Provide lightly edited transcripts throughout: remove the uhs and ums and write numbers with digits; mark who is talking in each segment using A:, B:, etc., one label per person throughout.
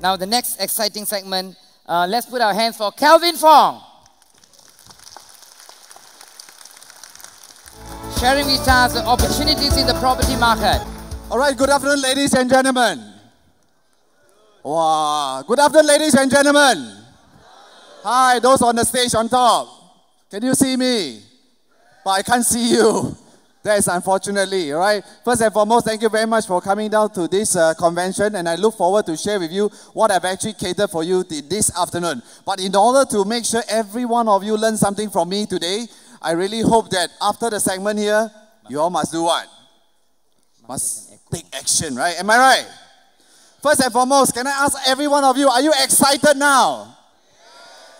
A: Now the next exciting segment, let's put our hands for Kelvin Fong. Sharing with us the opportunities in the property market.
B: All right, good afternoon, ladies and gentlemen. Wow, good afternoon, ladies and gentlemen. Hi, those on the stage on top. Can you see me? But I can't see you. That is unfortunately, all right? First and foremost, thank you very much for coming down to this convention, and I look forward to share with you what I've actually catered for you this afternoon. But in order to make sure every one of you learn something from me today, I really hope that after the segment here, you all must do what? Must take action, right? Am I right? First and foremost, can I ask every one of you, are you excited now?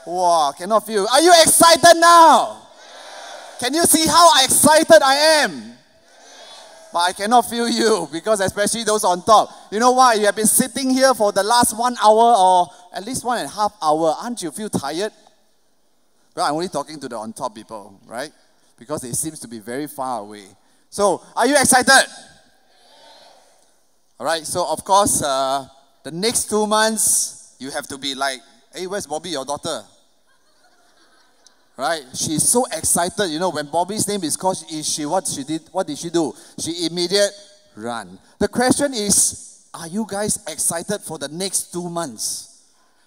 B: Wow, cannot feel. Are you excited now? Can you see how excited I am? But I cannot feel you, because especially those on top. You know why? You have been sitting here for the last 1 hour or at least 1.5 hours. Aren't you feel tired? Well, I'm only talking to the on top people, right? Because it seems to be very far away. So, are you excited? All right, so of course, the next 2 months, you have to be like, hey, where's Bobby, your daughter? Right? She's so excited. You know, when Bobby's name is called, what did she do? She immediate run. The question is, are you guys excited for the next 2 months?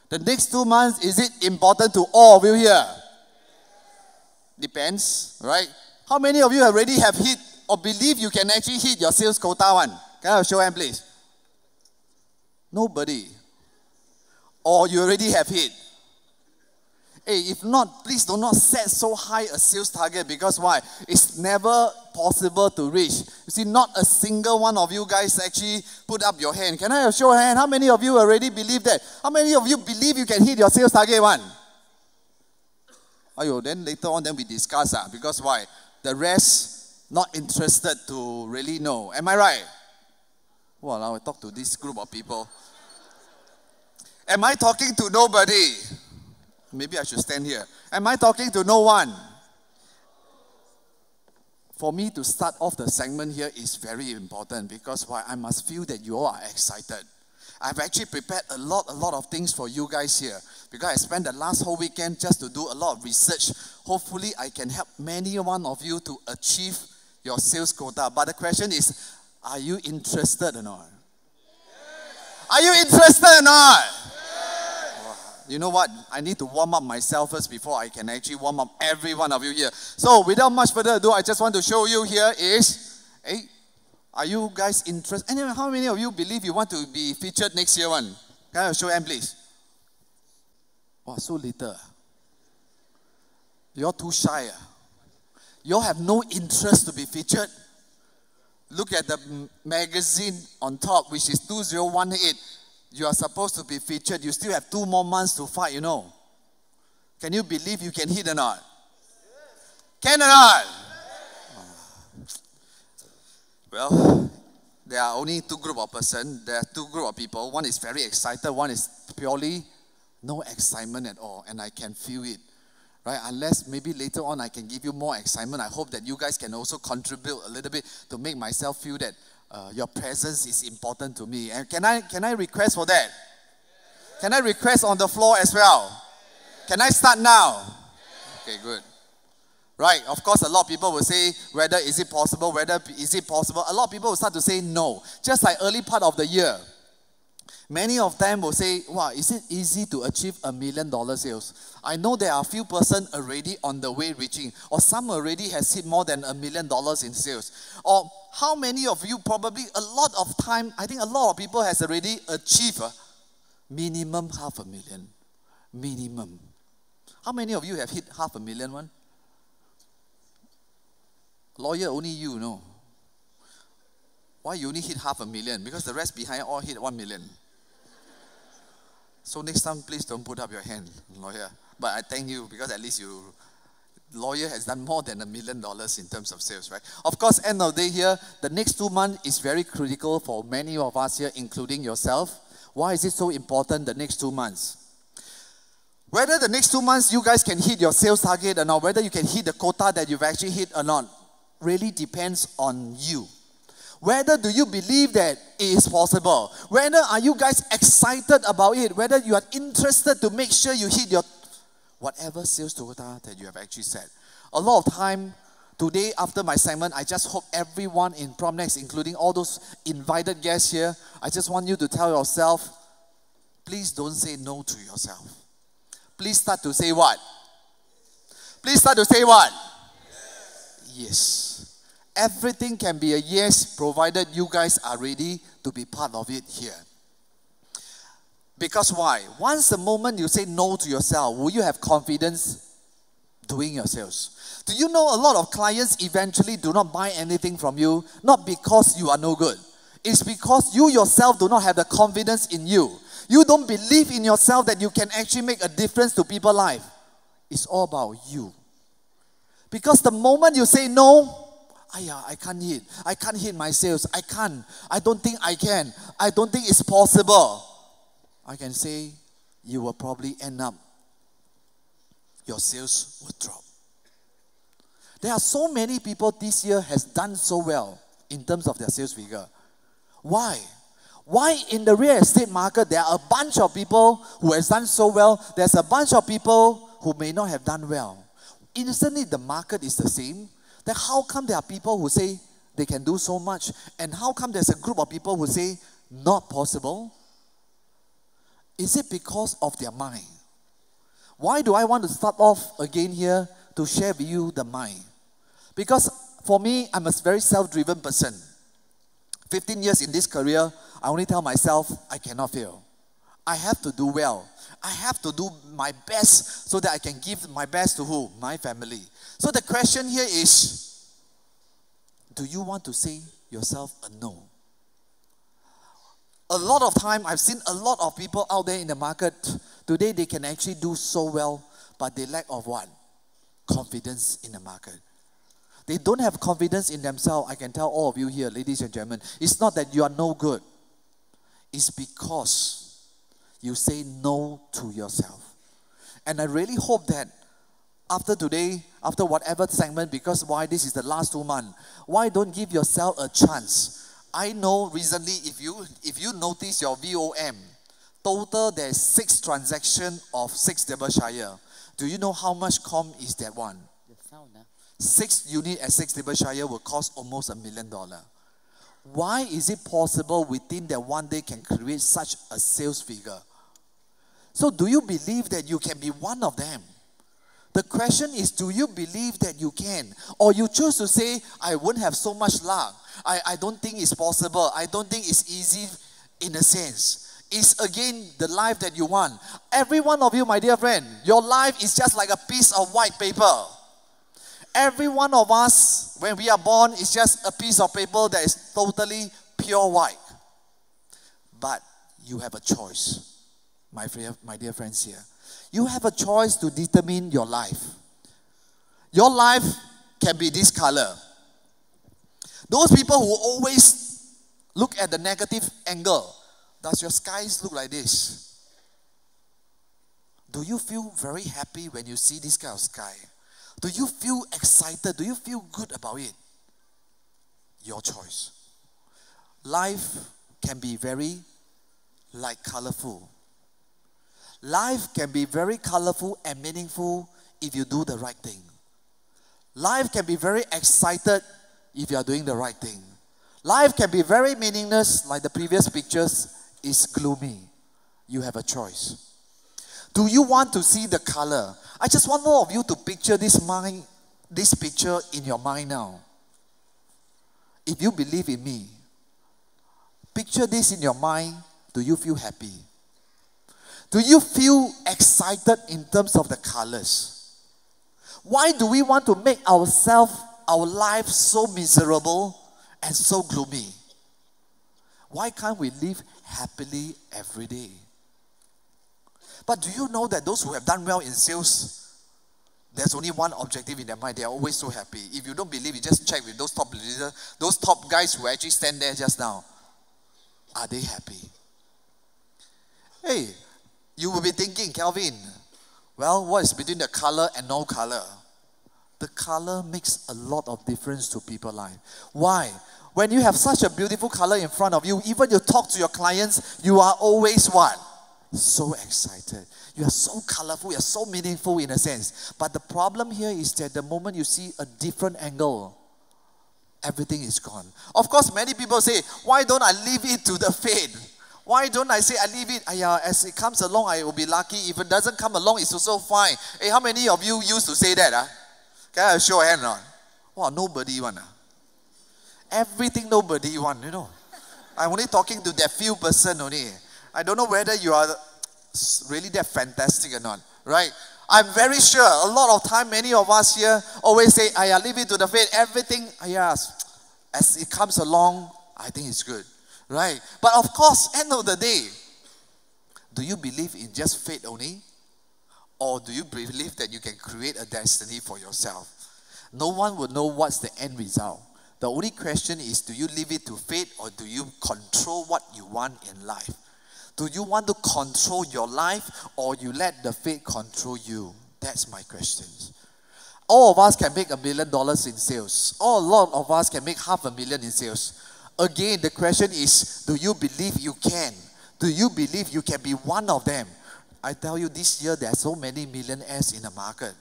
B: The next 2 months, is it important to all of you here? Depends, right? How many of you already have hit or believe you can actually hit your sales quota one? Can I have a show hand, please? Nobody. Or you already have hit. Hey, if not, please do not set so high a sales target, because why? It's never possible to reach. You see, not a single one of you guys actually put up your hand. Can I have a show of hand? How many of you already believe that? How many of you believe you can hit your sales target one? Ayo, then later on, then we discuss. Because why? The rest not interested to really know. Am I right? Well, now I talk to this group of people. Am I talking to nobody? Maybe I should stand here. Am I talking to no one? For me to start off the segment here is very important, because why? I must feel that you all are excited. I've actually prepared a lot of things for you guys here, because I spent the last whole weekend just to do a lot of research. Hopefully, I can help many one of you to achieve your sales quota. But the question is, are you interested or not? Are you interested or not? You know what? I need to warm up myself first before I can actually warm up every one of you here. So without much further ado, I just want to show you here is, hey, are you guys interested? Anyway, how many of you believe you want to be featured next year one? Can I show hand, please? Wow, so little. You're too shy. You all have no interest to be featured. Look at the magazine on top, which is 2018. You are supposed to be featured. You still have 2 more months to fight, you know. Can you believe you can hit or not? Can or not? Well, there are only 2 groups of person. There are 2 groups of people. One is very excited. One is purely no excitement at all. And I can feel it. Right? Unless maybe later on I can give you more excitement. I hope that you guys can also contribute a little bit to make myself feel that your presence is important to me. And can I request for that? Can I request on the floor as well? Can I start now? Okay, good. Right, of course, a lot of people will say, whether is it possible, whether is it possible. A lot of people will start to say no. Just like early part of the year. Many of them will say, wow, is it easy to achieve $1 million sales? I know there are a few persons already on the way reaching, or some already has hit more than $1 million in sales. Or how many of you, probably a lot of time, I think a lot of people has already achieved minimum $500,000. Minimum. How many of you have hit $500,000 one? Lawyer, only you know. Why you only hit $500,000? Because the rest behind all hit 1 million. So next time, please don't put up your hand, lawyer. But I thank you, because at least lawyer has done more than $1 million in terms of sales, right? Of course, end of the day here, the next 2 months is very critical for many of us here, including yourself. Why is it so important, the next 2 months? Whether the next 2 months you guys can hit your sales target or not, whether you can hit the quota that you've actually hit or not, really depends on you. Whether do you believe that it is possible? Whether are you guys excited about it? Whether you are interested to make sure you hit your whatever sales quota that you have actually set. A lot of time today after my segment, I just hope everyone in PropNex, including all those invited guests here, I just want you to tell yourself, please don't say no to yourself. Please start to say what? Please start to say what? Yes. Everything can be a yes, provided you guys are ready to be part of it here. Because why? Once the moment you say no to yourself, will you have confidence doing your sales? Do you know a lot of clients eventually do not buy anything from you, not because you are no good. It's because you yourself do not have the confidence in you. You don't believe in yourself that you can actually make a difference to people's life. It's all about you. Because the moment you say no, I can't hit my sales. I don't think I can. I don't think it's possible. I can say you will probably end up, your sales will drop. There are so many people this year has done so well in terms of their sales figure. Why? Why in the real estate market there are a bunch of people who has done so well, there's a bunch of people who may not have done well. Instantly the market is the same. Then how come there are people who say they can do so much, and how come there's a group of people who say not possible? Is it because of their mind? Why do I want to start off again here to share with you the mind? Because for me, I'm a very self-driven person. 15 years in this career, I only tell myself I cannot fail. I have to do well. I have to do my best so that I can give my best to who? My family. So the question here is, do you want to say yourself a no? A lot of time, I've seen a lot of people out there in the market. Today, they can actually do so well, but they lack of what? Confidence in the market. They don't have confidence in themselves. I can tell all of you here, ladies and gentlemen, it's not that you are no good. It's because you say no to yourself. And I really hope that after today, after whatever segment, because why this is the last 2 months, why don't give yourself a chance? I know recently, if you notice your VOM, total there's 6 transactions of 6 Derbyshire. Do you know how much com is that one? 6 units at 6 Derbyshire will cost almost $1 million. Why is it possible within that one day can create such a sales figure? So do you believe that you can be one of them? The question is, do you believe that you can? Or you choose to say, I won't have so much luck. I don't think it's possible. I don't think it's easy in a sense. It's again the life that you want. Every one of you, my dear friend, your life is just like a piece of white paper. Every one of us, when we are born, is just a piece of paper that is totally pure white. But you have a choice, my dear friends here. You have a choice to determine your life. Your life can be this color. Those people who always look at the negative angle, does your skies look like this? Do you feel very happy when you see this kind of sky? Do you feel excited? Do you feel good about it? Your choice. Life can be very colorful. Life can be very colorful and meaningful if you do the right thing. Life can be very excited if you are doing the right thing. Life can be very meaningless, like the previous pictures, is gloomy. You have a choice. Do you want to see the color? I just want all of you to picture this picture in your mind now. If you believe in me, picture this in your mind. Do you feel happy? Do you feel excited in terms of the colors? Why do we want to make our life so miserable and so gloomy? Why can't we live happily every day? But do you know that those who have done well in sales, there's only one objective in their mind. They are always so happy. If you don't believe it, just check with those top leaders, those top guys who actually stand there just now. Are they happy? Hey, you will be thinking, Kelvin, well, what is between the color and no color? The color makes a lot of difference to people's life. Why? When you have such a beautiful color in front of you, even you talk to your clients, you are always what? So excited. You are so colorful, you are so meaningful in a sense. But the problem here is that the moment you see a different angle, everything is gone. Of course, many people say, why don't I leave it to the fate? Why don't I say I leave it? As it comes along, I will be lucky. If it doesn't come along, it's also fine. Hey, how many of you used to say that? Can I have a show of hand on? Wow, nobody want. Everything nobody want, you know. I'm only talking to that few person only. I don't know whether you are really that fantastic or not, right? I'm very sure a lot of time, many of us here always say, leave it to the fate. Everything, as it comes along, I think it's good, right? But of course, end of the day, do you believe in just fate only? Or do you believe that you can create a destiny for yourself? No one will know what's the end result. The only question is, do you leave it to fate or do you control what you want in life? Do you want to control your life or you let the fate control you? That's my question. All of us can make $1 million in sales. A lot of us can make $500,000 in sales. Again, the question is, do you believe you can? Do you believe you can be one of them? I tell you, this year there are so many millionaires in the market,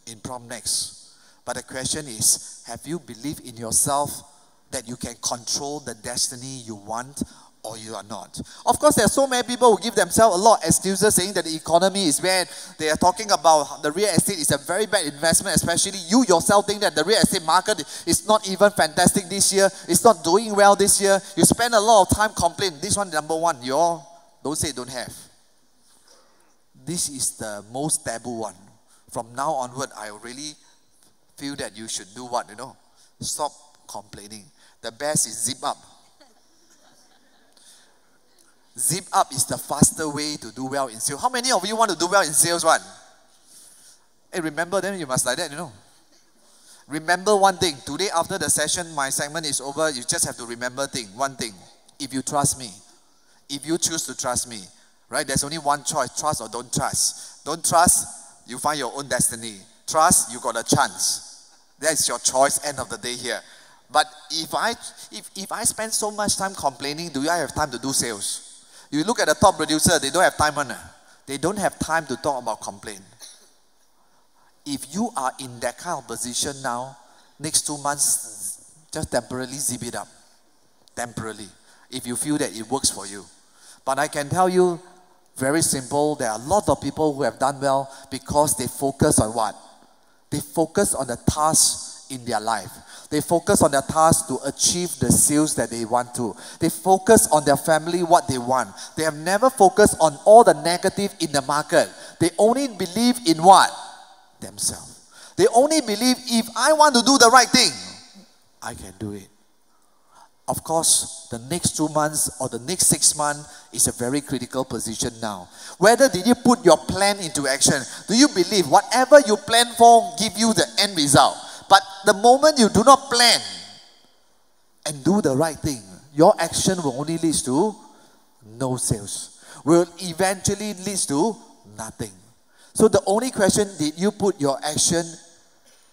B: in PropNex. But the question is, have you believed in yourself that you can control the destiny you want or you are not? Of course, there are so many people who give themselves a lot of excuses saying that the economy is bad. They are talking about the real estate is a very bad investment, especially you yourself think that the real estate market is not even fantastic this year. It's not doing well this year. You spend a lot of time complaining. This one, number one, don't say don't have. This is the most taboo one. From now onward, I really feel that you should do what, stop complaining. The best is zip up. Zip up is the faster way to do well in sales. How many of you want to do well in sales one? Hey, remember then you must like that, Remember one thing. Today after the session, my segment is over. You just have to remember one thing. If you trust me, if you choose to trust me, right? There's only one choice, trust or don't trust. Don't trust, you find your own destiny. Trust, you got a chance. That's your choice, end of the day here. But if I spend so much time complaining, do I have time to do sales? You look at the top producer, they don't have time on it. They don't have time to talk about complaint. If you are in that kind of position now, next 2 months, just temporarily zip it up. Temporarily. If you feel that it works for you. But I can tell you, very simple, there are a lot of people who have done well because they focus on what? They focus on the tasks in their life. They focus on their task to achieve the sales that they want to. They focus on their family, what they want. They have never focused on all the negative in the market. They only believe in what? Themselves. They only believe if I want to do the right thing, I can do it. Of course, the next 2 months or the next 6 months is a very critical position now. Whether did you put your plan into action? Do you believe whatever you plan for give you the end result? But the moment you do not plan and do the right thing, your action will only lead to no sales. Will eventually lead to nothing. So the only question, did you put your action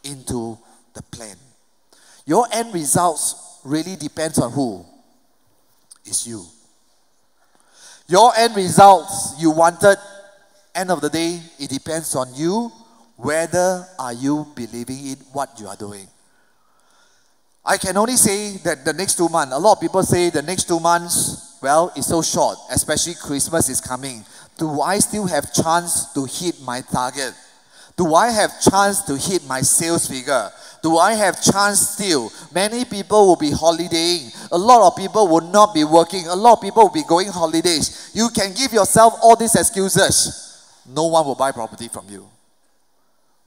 B: into the plan? Your end results really depends on who? It's you. Your end results you wanted, end of the day, it depends on you. Whether are you believing in what you are doing? I can only say that the next 2 months, a lot of people say the next 2 months, well, it's so short, especially Christmas is coming. Do I still have chance to hit my target? Do I have chance to hit my sales figure? Do I have chance still? Many people will be holidaying. A lot of people will not be working. A lot of people will be going holidays. You can give yourself all these excuses. No one will buy property from you.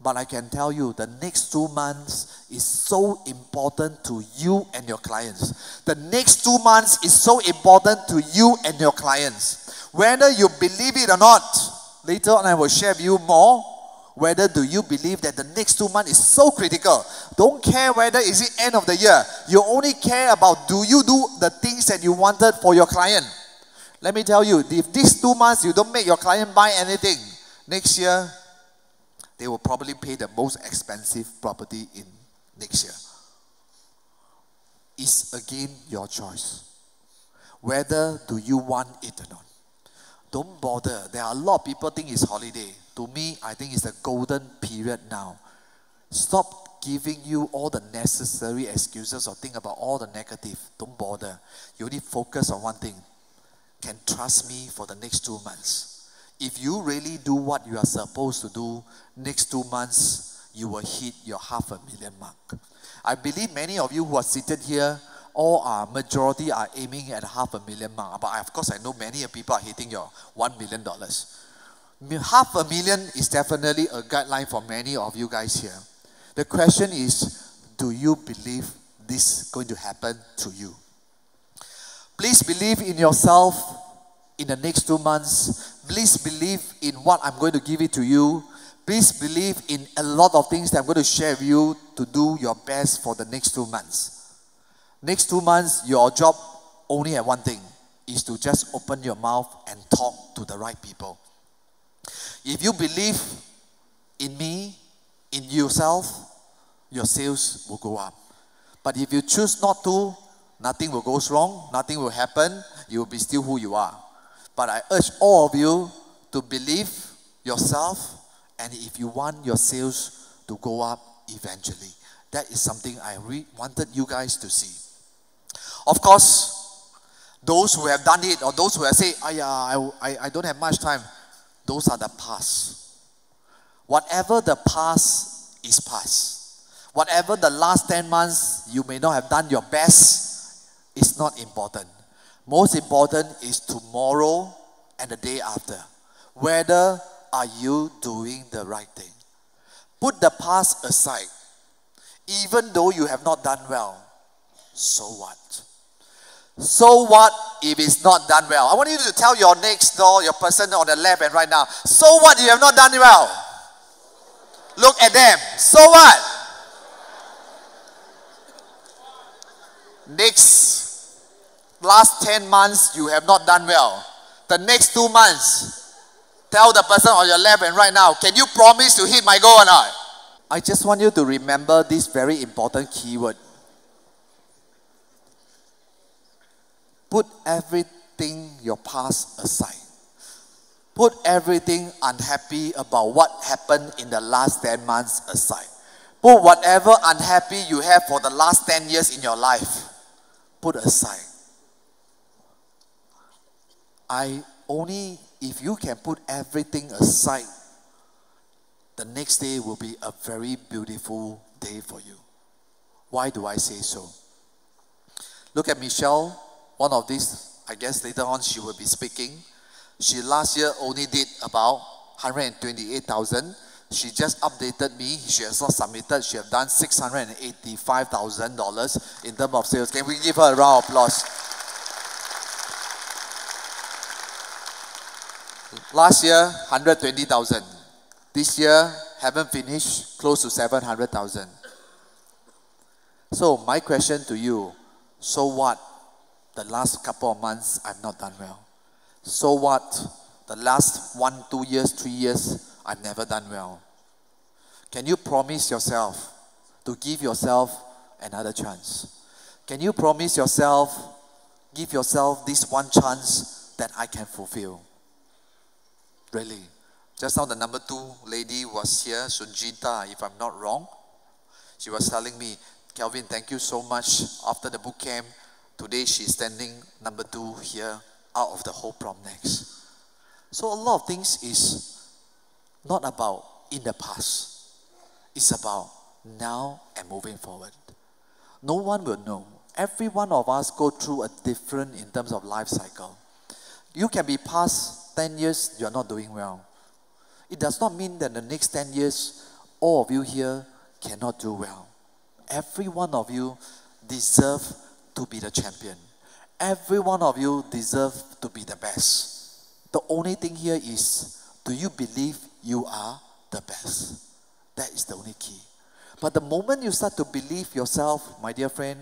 B: But I can tell you, the next 2 months is so important to you and your clients. The next 2 months is so important to you and your clients. Whether you believe it or not, later on I will share with you more. Whether do you believe that the next 2 months is so critical. Don't care whether is it end of the year. You only care about do you do the things that you wanted for your client. Let me tell you, if these 2 months you don't make your client buy anything, next year, they will probably pay the most expensive property in next year. is again your choice. Whether do you want it or not. Don't bother. There are a lot of people think it's holiday. To me, I think it's a golden period now. Stop giving you all the necessary excuses or think about all the negative. Don't bother. You only focus on one thing. Can trust me for the next 2 months. If you really do what you are supposed to do, next 2 months, you will hit your $500,000 mark. I believe many of you who are seated here, majority are aiming at $500,000 mark. But of course, I know many people are hitting your $1 million. $500,000 is definitely a guideline for many of you guys here. The question is, do you believe this is going to happen to you? Please believe in yourself in the next 2 months. Please believe in what I'm going to give it to you. Please believe in a lot of things that I'm going to share with you to do your best for the next 2 months. Next 2 months, your job only have one thing, is to just open your mouth and talk to the right people. If you believe in me, in yourself, your sales will go up. But if you choose not to, nothing will go wrong, nothing will happen, you will be still who you are. But I urge all of you to believe yourself, and if you want your sales to go up eventually. That is something I wanted you guys to see. Of course, those who have done it, or those who have said, I don't have much time, those are the past. Whatever the past is past. Whatever the last 10 months you may not have done your best, is not important. Most important is tomorrow and the day after. Whether are you doing the right thing? Put the past aside. Even though you have not done well, so what? So what if it's not done well? I want you to tell your next door, your person on the left and right now, so what you have not done well? Look at them. So what? Last 10 months you have not done well. The next 2 months, tell the person on your left and right now, can you promise to hit my goal or not? I just want you to remember this very important keyword. Put everything your past aside. Put everything unhappy about what happened in the last 10 months aside. Put whatever unhappy you have for the last 10 years in your life, put aside. If you can put everything aside, the next day will be a very beautiful day for you. Why do I say so? Look at Michelle. One of these, I guess later on she will be speaking. She last year only did about 128,000. She just updated me. She has not submitted. She has done $685,000 in terms of sales. Can we give her a round of applause? Last year, 120,000. This year, haven't finished, close to 700,000. So my question to you, so what? The last couple of months, I've not done well. So what? The last 1, 2 years, 3 years, I've never done well. Can you promise yourself to give yourself another chance? Can you promise yourself, give yourself this one chance that I can fulfill? Really. Just now the number 2 lady was here, Sunjita, if I'm not wrong. She was telling me, Kelvin, thank you so much. After the boot camp, today she's standing number 2 here out of the whole PropNex. So a lot of things is not about in the past. It's about now and moving forward. No one will know. Every one of us go through a different in terms of life cycle. You can be past 10 years, you're not doing well. It does not mean that the next 10 years, all of you here cannot do well. Every one of you deserve to be the champion. Every one of you deserve to be the best. The only thing here is, do you believe you are the best? That is the only key. But the moment you start to believe yourself, my dear friend,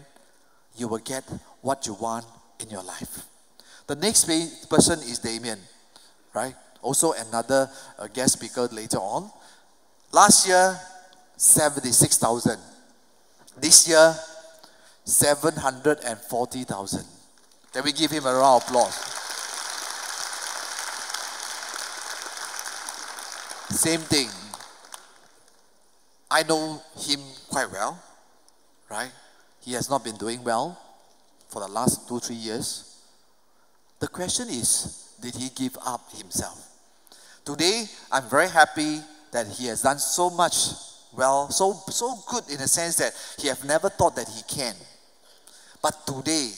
B: you will get what you want in your life. The next person is Damien, right? Also another guest speaker later on. Last year, 76,000. This year, 740,000. Can we give him a round of applause? Same thing. I know him quite well, right? He has not been doing well for the last 2-3 years. The question is, did he give up himself? Today, I'm very happy that he has done so much well, so good in a sense that he have never thought that he can. But today,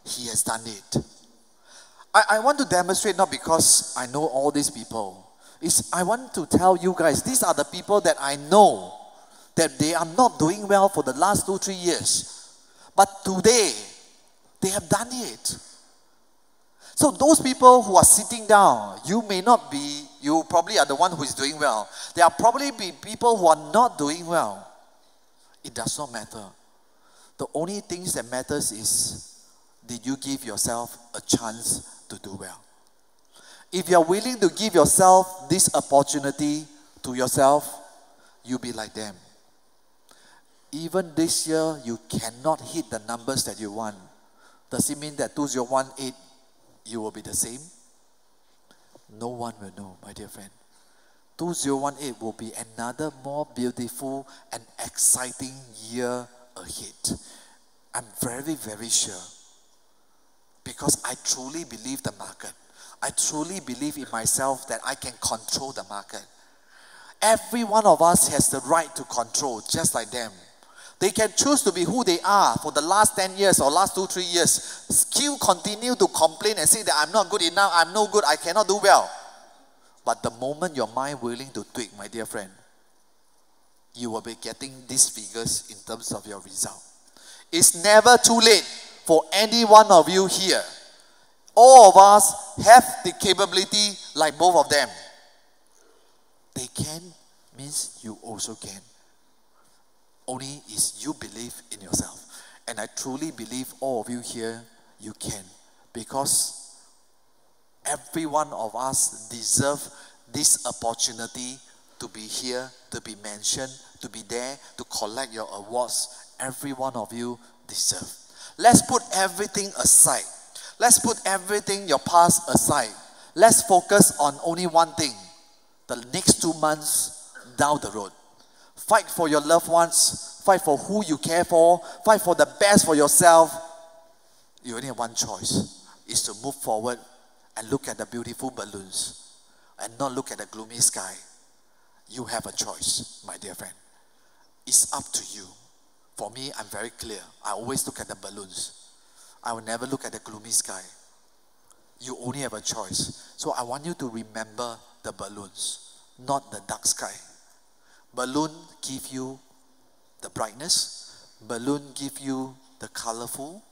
B: he has done it. I want to demonstrate not because I know all these people. I want to tell you guys, these are the people that I know that they are not doing well for the last 2-3 years. But today, they have done it. So those people who are sitting down, you probably are the one who is doing well. There are probably people who are not doing well. It does not matter. The only things that matters is, did you give yourself a chance to do well? If you are willing to give yourself this opportunity to yourself, you'll be like them. Even this year, you cannot hit the numbers that you want. Does it mean that 2018, you will be the same? No one will know, my dear friend. 2018 will be another more beautiful and exciting year ahead. I'm very, very sure. Because I truly believe the market. I truly believe in myself that I can control the market. Every one of us has the right to control, just like them. They can choose to be who they are for the last 10 years or last 2-3 years. Still continue to complain and say that I'm not good enough, I'm no good, I cannot do well. But the moment your mind willing to tweak, my dear friend, you will be getting these figures in terms of your result. It's never too late for any one of you here. All of us have the capability like both of them. They can means you also can. Only is you believe in yourself. And I truly believe all of you here, you can. Because every one of us deserve this opportunity to be here, to be mentioned, to be there, to collect your awards. Every one of you deserve. Let's put everything aside. Let's put everything, your past aside. Let's focus on only one thing. The next 2 months down the road. Fight for your loved ones. Fight for who you care for. Fight for the best for yourself. You only have one choice. Is to move forward and look at the beautiful balloons. And not look at the gloomy sky. You have a choice, my dear friend. It's up to you. For me, I'm very clear. I always look at the balloons. I will never look at the gloomy sky. You only have a choice. So I want you to remember the balloons, not the dark sky. Balloon give you the brightness. Balloon give you the colorful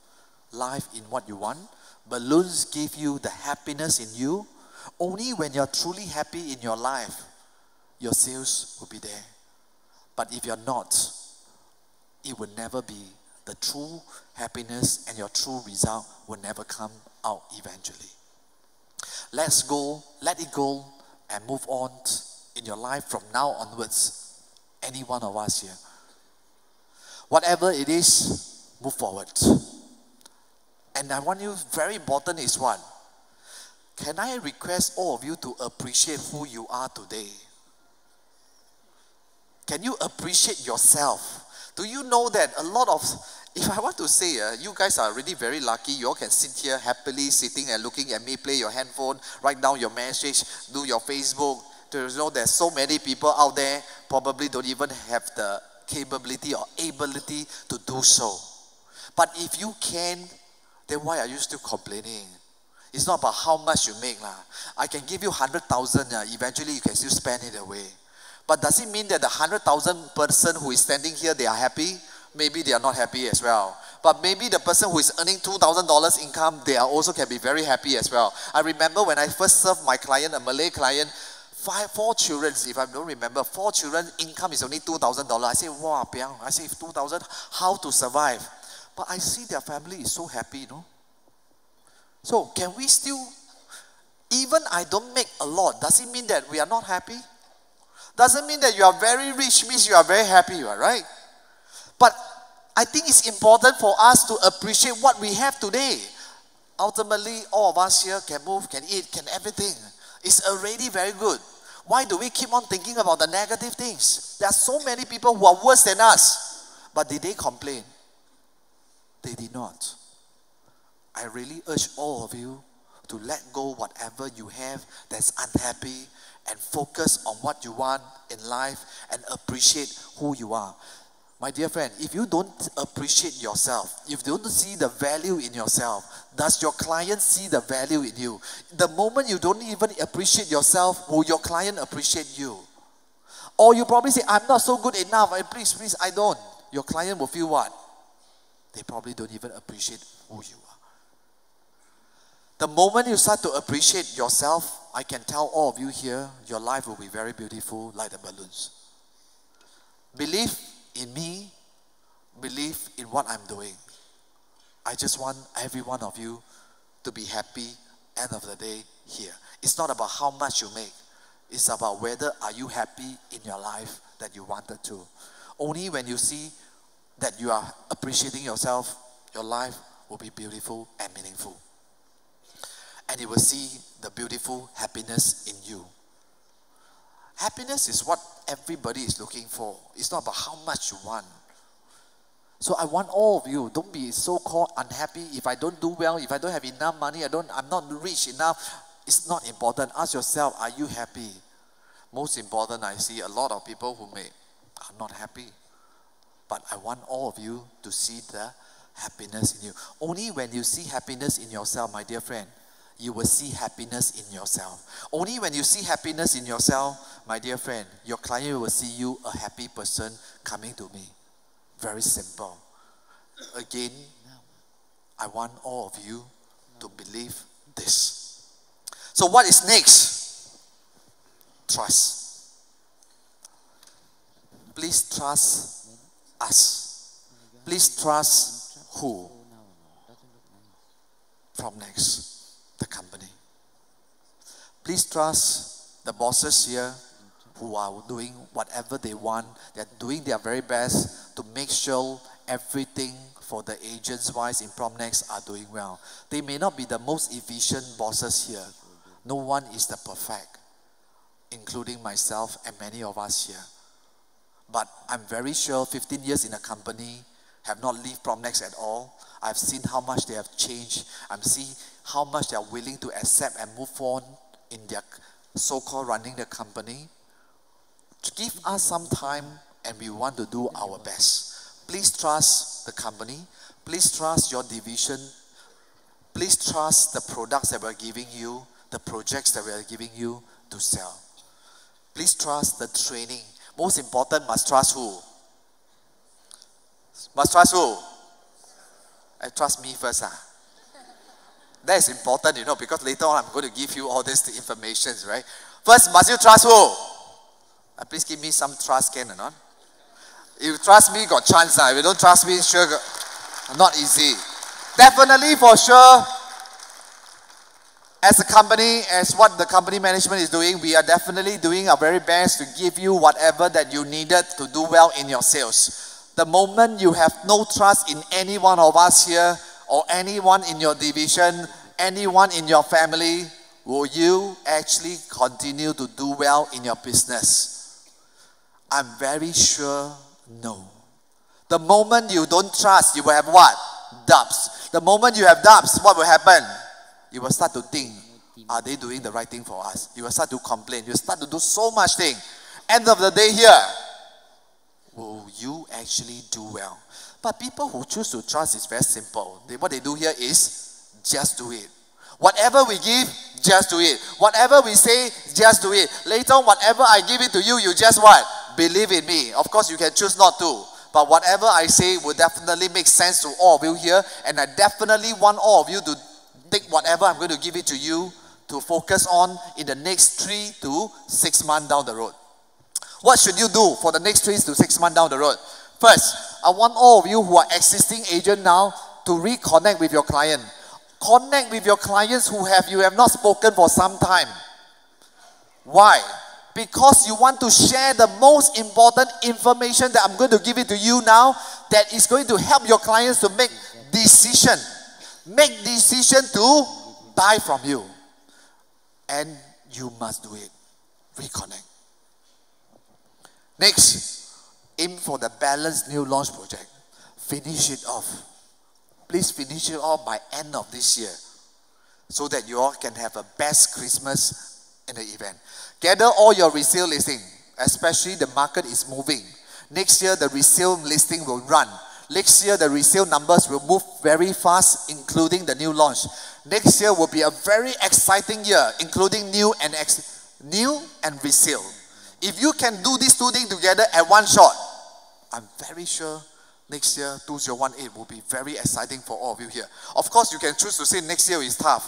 B: life in what you want. Balloons give you the happiness in you. Only when you're truly happy in your life, your sales will be there. But if you're not, it will never be. The true happiness and your true result will never come out eventually. Let's go, let it go, and move on in your life from now onwards. Any one of us here. Whatever it is, move forward. And I want you, very important is what? Can I request all of you to appreciate who you are today? Can you appreciate yourself? Do you know that a lot of, if I want to say, you guys are really very lucky. You all can sit here happily sitting and looking at me, play your handphone, write down your message, do your Facebook. You know, there's so many people out there probably don't even have the capability or ability to do so. But if you can, then why are you still complaining? It's not about how much you make. I can give you 100,000. Eventually, you can still spend it away. But does it mean that the 100,000 person who is standing here, they are happy? Maybe they are not happy as well. But maybe the person who is earning $2,000 income, they are also can be very happy as well. I remember when I first served my client, a Malay client, 4 children, if I don't remember, 4 children, income is only $2,000. I say, wow, Piang, I say, 2,000, how to survive? But I see their family is so happy, you know. So can we still, even I don't make a lot, does it mean that we are not happy? Doesn't mean that you are very rich, means you are very happy, right? But I think it's important for us to appreciate what we have today. Ultimately, all of us here can move, can eat, can everything. It's already very good. Why do we keep on thinking about the negative things? There are so many people who are worse than us. But did they complain? They did not. I really urge all of you to let go whatever you have that's unhappy and focus on what you want in life and appreciate who you are. My dear friend, if you don't appreciate yourself, if you don't see the value in yourself, does your client see the value in you? The moment you don't even appreciate yourself, will your client appreciate you? Or you probably say, I'm not so good enough, please, I don't. Your client will feel what? They probably don't even appreciate who you are. The moment you start to appreciate yourself, I can tell all of you here, your life will be very beautiful like the balloons. Believe in me, believe in what I'm doing. I just want every one of you to be happy end of the day here. It's not about how much you make. It's about whether are you happy in your life that you wanted to. Only when you see that you are appreciating yourself, your life will be beautiful and meaningful. And you will see the beautiful happiness in you. Happiness is what everybody is looking for. It's not about how much you want. So I want all of you, don't be so-called unhappy if I don't do well, if I don't have enough money, I'm not rich enough. It's not important. Ask yourself, are you happy? Most important, I see a lot of people who are not happy. But I want all of you to see the happiness in you. Only when you see happiness in yourself, my dear friend, you will see happiness in yourself. Only when you see happiness in yourself, my dear friend, your client will see you a happy person coming to me. Very simple. Again, I want all of you to believe this. So what is next? Trust. Please trust us. Please trust who? PropNex. The company. Please trust the bosses here who are doing whatever they want. They're doing their very best to make sure everything for the agents-wise in PropNex are doing well. They may not be the most efficient bosses here. No one is the perfect, including myself and many of us here. But I'm very sure 15 years in a company have not left PropNex at all. I've seen how much they have changed. I'm seeing how much they are willing to accept and move on in their so-called running the company. Give us some time and we want to do our best. Please trust the company. Please trust your division. Please trust the products that we're giving you, the projects that we are giving you to sell. Please trust the training. Most important, must trust who? Must trust who? I trust me first. That is important, because later on I'm going to give you all this information, right? First, must you trust who? Please give me some trust, can or not? If you trust me, got chance. If you don't trust me, sure, not easy. Definitely, for sure, as a company, as what the company management is doing, we are definitely doing our very best to give you whatever that you needed to do well in your sales. The moment you have no trust in any one of us here, or anyone in your division, anyone in your family, will you actually continue to do well in your business? I'm very sure no. The moment you don't trust, you will have what? Doubts. The moment you have doubts, what will happen? You will start to think, are they doing the right thing for us? You will start to complain. You will start to do so much thing. End of the day here, will you actually do well? But people who choose to trust is very simple. What they do here is just do it. Whatever we give, just do it. Whatever we say, just do it. Later on, whatever I give it to you, you just what? Believe in me. Of course, you can choose not to. But whatever I say will definitely make sense to all of you here. And I definitely want all of you to take whatever I'm going to give it to you to focus on in the next 3 to 6 months down the road. What should you do for the next 3 to 6 months down the road? First, I want all of you who are existing agent now to reconnect with your client. Connect with your clients who you have not spoken for some time. Why? Because you want to share the most important information that I'm going to give it to you now, that is going to help your clients to make decision. Make decision to buy from you. And you must do it. Reconnect. Next, aim for the balanced new launch project. Finish it off. Please finish it off by end of this year, so that you all can have a best Christmas in the event. Gather all your resale listing, especially the market is moving. Next year, the resale listing will run. Next year, the resale numbers will move very fast, including the new launch. Next year will be a very exciting year, including new and resale. If you can do these two things together at one shot, I'm very sure next year, 2018, will be very exciting for all of you here. Of course, you can choose to say next year is tough,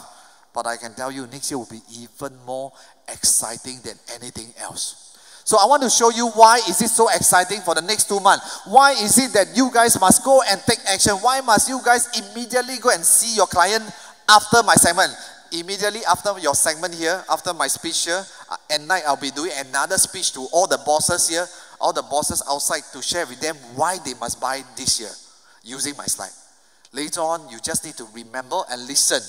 B: but I can tell you next year will be even more exciting than anything else. So I want to show you why is it so exciting for the next 2 months. Why is it that you guys must go and take action? Why must you guys immediately go and see your client after my segment? Immediately after your segment here, after my speech here, at night I'll be doing another speech to all the bosses here, all the bosses outside, to share with them why they must buy this year using my slide. Later on, you just need to remember and listen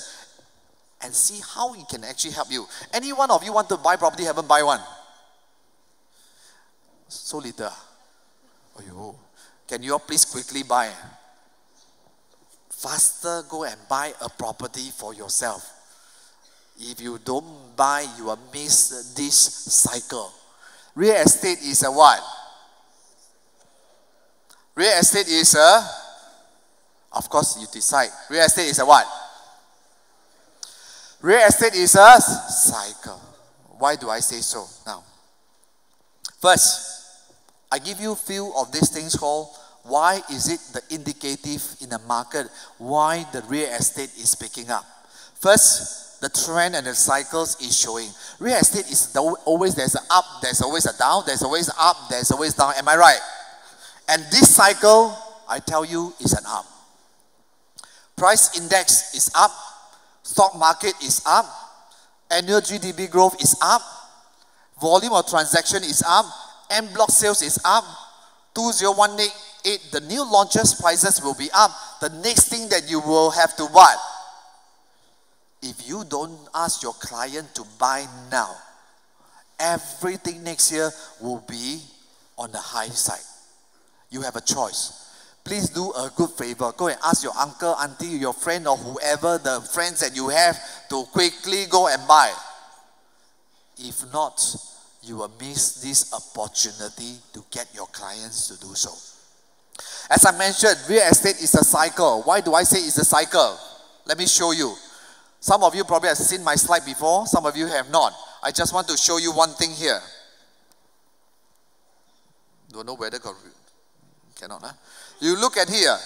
B: and see how it can actually help you. Any one of you want to buy property, haven't buy one? So little. Oh, can you all please quickly buy? Faster go and buy a property for yourself. If you don't buy, you will miss this cycle. Real estate is a what? Real estate is a, of course you decide. Real estate is a what? Real estate is a cycle. Why do I say so? Now, first, I give you a few of these things called why is it the indicative in the market, why the real estate is picking up. First, the trend and the cycles is showing. Real estate is always, there's an up, there's always a down, there's always up, there's always down. Am I right? And this cycle, I tell you, is an up. Price index is up. Stock market is up. Annual GDP growth is up. Volume of transaction is up. En bloc sales is up. 2018, the new launches prices will be up. The next thing that you will have to what? If you don't ask your client to buy now, everything next year will be on the high side. You have a choice. Please do a good favor. Go and ask your uncle, auntie, your friend, or whoever the friends that you have to quickly go and buy. If not, you will miss this opportunity to get your clients to do so. As I mentioned, real estate is a cycle. Why do I say it's a cycle? Let me show you. Some of you probably have seen my slide before. Some of you have not. I just want to show you one thing here. Don't know whether cannot. Huh? You look at here.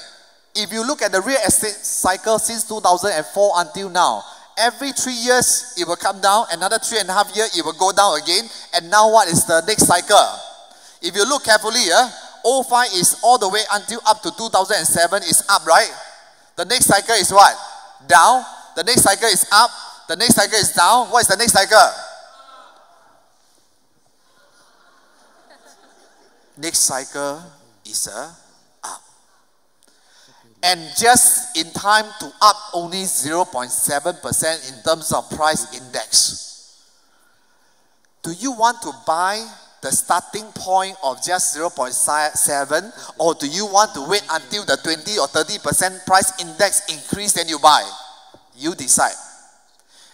B: If you look at the real estate cycle since 2004 until now, every 3 years it will come down. Another 3.5 years it will go down again. And now what is the next cycle? If you look carefully here, 05 is all the way until up to 2007 is up, right? The next cycle is what? Down. The next cycle is up. The next cycle is down. What is the next cycle? Next cycle is a up. And just in time to up only 0.7% in terms of price index. Do you want to buy the starting point of just 0.7, or do you want to wait until the 20 or 30% price index increase then you buy? You decide.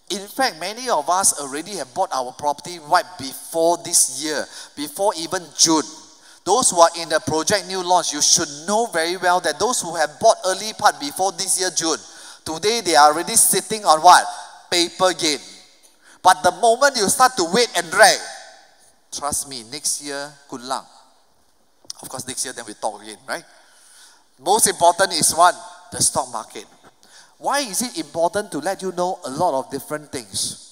B: In fact, many of us already have bought our property right before this year, before even June. Those who are in the project new launch, you should know very well that those who have bought early part before this year June, today they are already sitting on what? Paper gain. But the moment you start to wait and drag, trust me, next year, good luck. Of course, next year then we talk again, right? Most important is what? The stock market. Why is it important to let you know a lot of different things?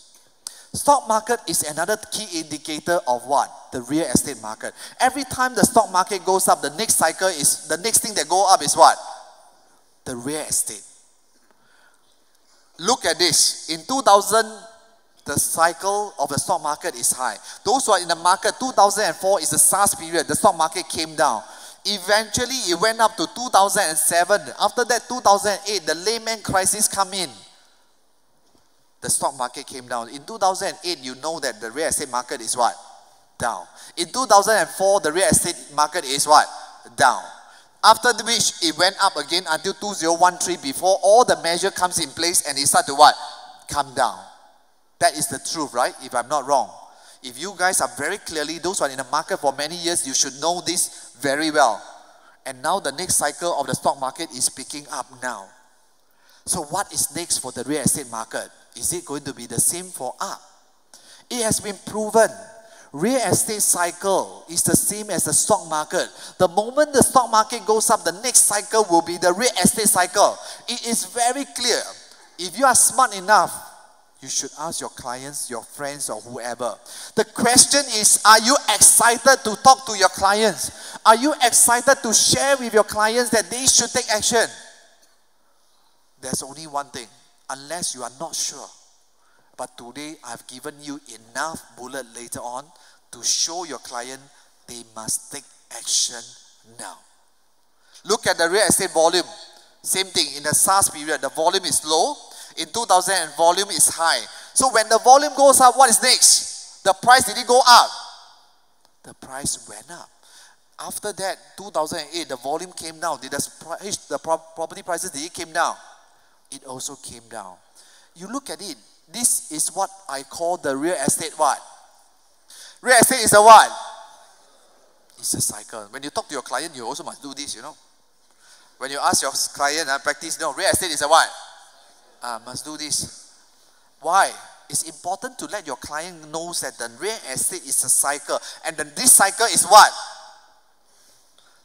B: Stock market is another key indicator of what? The real estate market. Every time the stock market goes up, the next cycle is, the next thing that go up is what? The real estate. Look at this. In 2010, the cycle of the stock market is high. Those who are in the market, 2004 is the SARS period. The stock market came down. Eventually, it went up to 2007. After that, 2008, the Lehman crisis come in. The stock market came down. In 2008, you know that the real estate market is what? Down. In 2004, the real estate market is what? Down. After which, it went up again until 2013 before all the measure comes in place and it start to what? Come down. That is the truth, right? If I'm not wrong. If you guys are very clearly, those who are in the market for many years, you should know this very well. And now the next cycle of the stock market is picking up now. So what is next for the real estate market? Is it going to be the same for up? It has been proven. Real estate cycle is the same as the stock market. The moment the stock market goes up, the next cycle will be the real estate cycle. It is very clear. If you are smart enough, you should ask your clients, your friends, or whoever. The question is, are you excited to talk to your clients? Are you excited to share with your clients that they should take action? There's only one thing. Unless you are not sure. But today, I've given you enough bullet later on to show your client they must take action now. Look at the real estate volume. Same thing. In the SARS period, the volume is low. In 2000, volume is high. So when the volume goes up, what is next? The price, did it go up? The price went up. After that, 2008, the volume came down. Did the property prices, did it came down? It also came down. You look at it. This is what I call the real estate what? Real estate is a what? It's a cycle. When you talk to your client, you also must do this, you know. When you ask your client, practice, no, real estate is a what? Must do this. Why? It's important to let your client know that the real estate is a cycle. And then this cycle is what?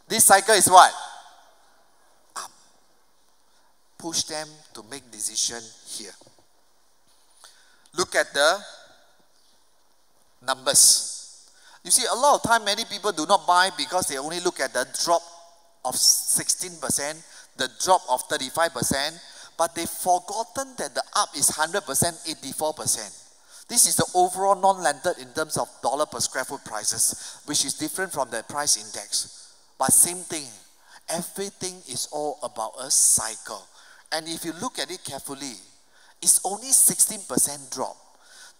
B: This cycle is what? Up. Push them to make decision here. Look at the numbers. You see, a lot of time many people do not buy because they only look at the drop of 16%, the drop of 35%, but they've forgotten that the up is 100%, 84%. This is the overall non-landed in terms of dollar per square foot prices, which is different from the price index. But same thing, everything is all about a cycle. And if you look at it carefully, it's only 16% drop.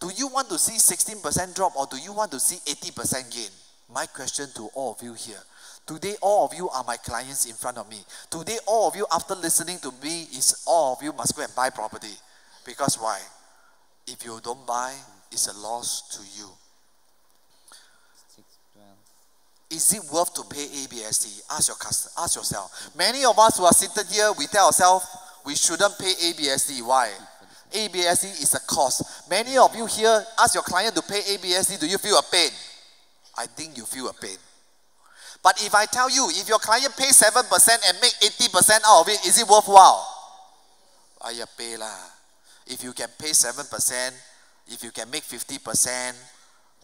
B: Do you want to see 16% drop or do you want to see 80% gain? My question to all of you here. Today, all of you are my clients in front of me. Today, all of you, after listening to me, is all of you must go and buy property. Because why? If you don't buy, it's a loss to you. Is it worth to pay ABSD? Ask yourself. Many of us who are seated here, we tell ourselves, we shouldn't pay ABSD. Why? ABSD is a cost. Many of you here ask your client to pay ABSD. Do you feel a pain? I think you feel a pain. But if I tell you, if your client pays 7% and make 80% out of it, is it worthwhile? You pay lah. If you can pay 7%, if you can make 50%,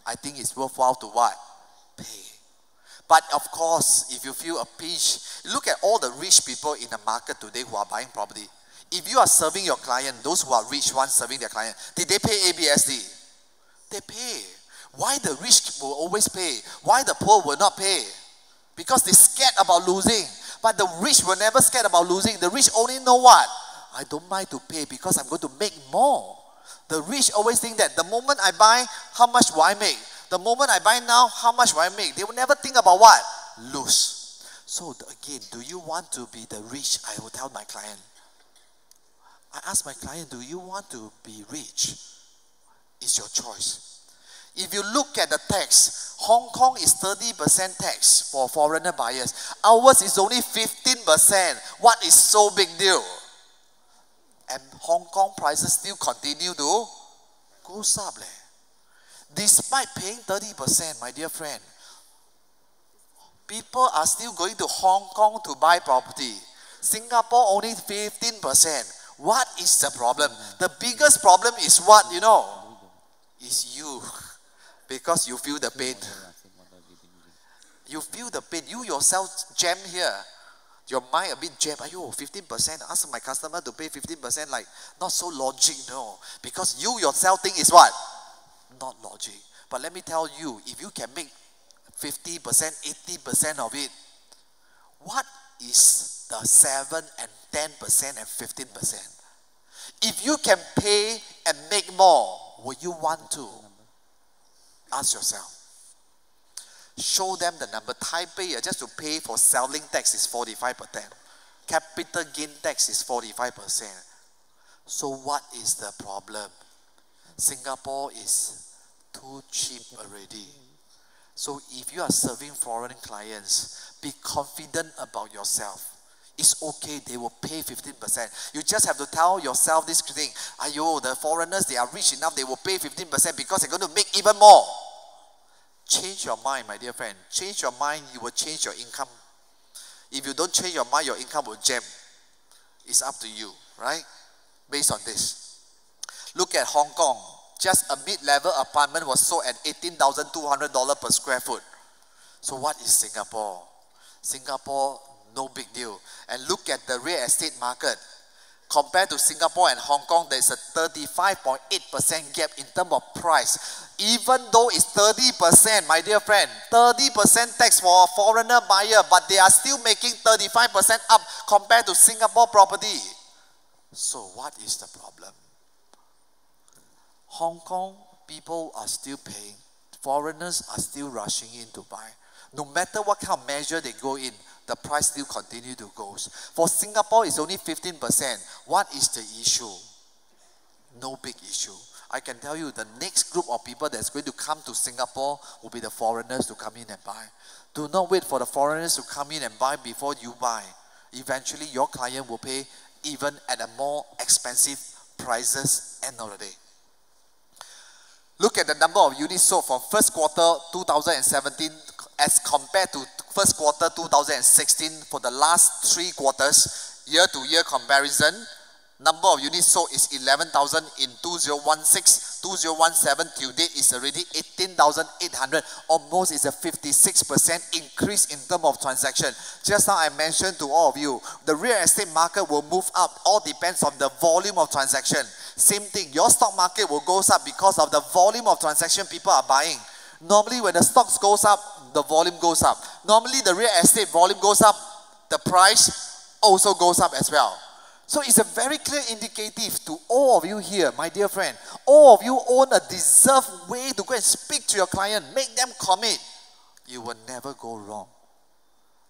B: I think it's worthwhile to what? Pay. But of course, if you feel a pinch, look at all the rich people in the market today who are buying property. If you are serving your client, those who are rich ones serving their client, did they pay ABSD? They pay. Why the rich will always pay? Why the poor will not pay? Because they're scared about losing. But the rich were never scared about losing. The rich only know what? I don't mind to pay because I'm going to make more. The rich always think that the moment I buy, how much will I make? The moment I buy now, how much will I make? They will never think about what? Lose. So again, do you want to be the rich? I will tell my client. I ask my client, do you want to be rich? It's your choice. If you look at the tax, Hong Kong is 30% tax for foreigner buyers. Ours is only 15%. What is so big deal? And Hong Kong prices still continue to go up. Despite paying 30%, my dear friend, people are still going to Hong Kong to buy property. Singapore only 15%. What is the problem? The biggest problem is what, you know? Is you. Because you feel the pain. You feel the pain. You yourself jam here. Your mind a bit jam. Ayo, 15%. Ask my customer to pay 15%. Like, not so logic, no. Because you yourself think is what? Not logic. But let me tell you, if you can make 50%, 80% of it, what is the 7 and 10% and 15%? If you can pay and make more, will you want to? Ask yourself. Show them the number. Taipei, just to pay for selling tax is 45%. Capital gain tax is 45%. So what is the problem? Singapore is too cheap already. So if you are serving foreign clients, be confident about yourself. It's okay, they will pay 15%. You just have to tell yourself this thing. Ayo, the foreigners, they are rich enough, they will pay 15% because they're going to make even more. Change your mind, my dear friend. Change your mind, you will change your income. If you don't change your mind, your income will jam. It's up to you, right? Based on this. Look at Hong Kong. Just a mid-level apartment was sold at $18,200 per square foot. So what is Singapore? Singapore, no big deal. And look at the real estate market. Compared to Singapore and Hong Kong, there's a 35.8% gap in terms of price. Even though it's 30%, my dear friend, 30% tax for a foreigner buyer, but they are still making 35% up compared to Singapore property. So what is the problem? Hong Kong people are still paying. Foreigners are still rushing in to buy. No matter what kind of measure they go in, the price still continue to go. For Singapore, it's only 15%. What is the issue? No big issue. I can tell you the next group of people that's going to come to Singapore will be the foreigners to come in and buy. Do not wait for the foreigners to come in and buy before you buy. Eventually, your client will pay even at a more expensive prices end of the day. Look at the number of units sold from first quarter 2017 as compared to first quarter 2016 for the last 3 quarters, year-to-year comparison. Number of units sold is 11,000 in 2016. 2017 till date is already 18,800. Almost is a 56% increase in terms of transaction. Just now I mentioned to all of you, the real estate market will move up. All depends on the volume of transaction. Same thing, your stock market will go up because of the volume of transaction people are buying. Normally when the stocks goes up, the volume goes up. Normally the real estate volume goes up, the price also goes up as well. So it's a very clear indicative to all of you here, my dear friend. All of you own a deserved way to go and speak to your client. Make them commit. You will never go wrong.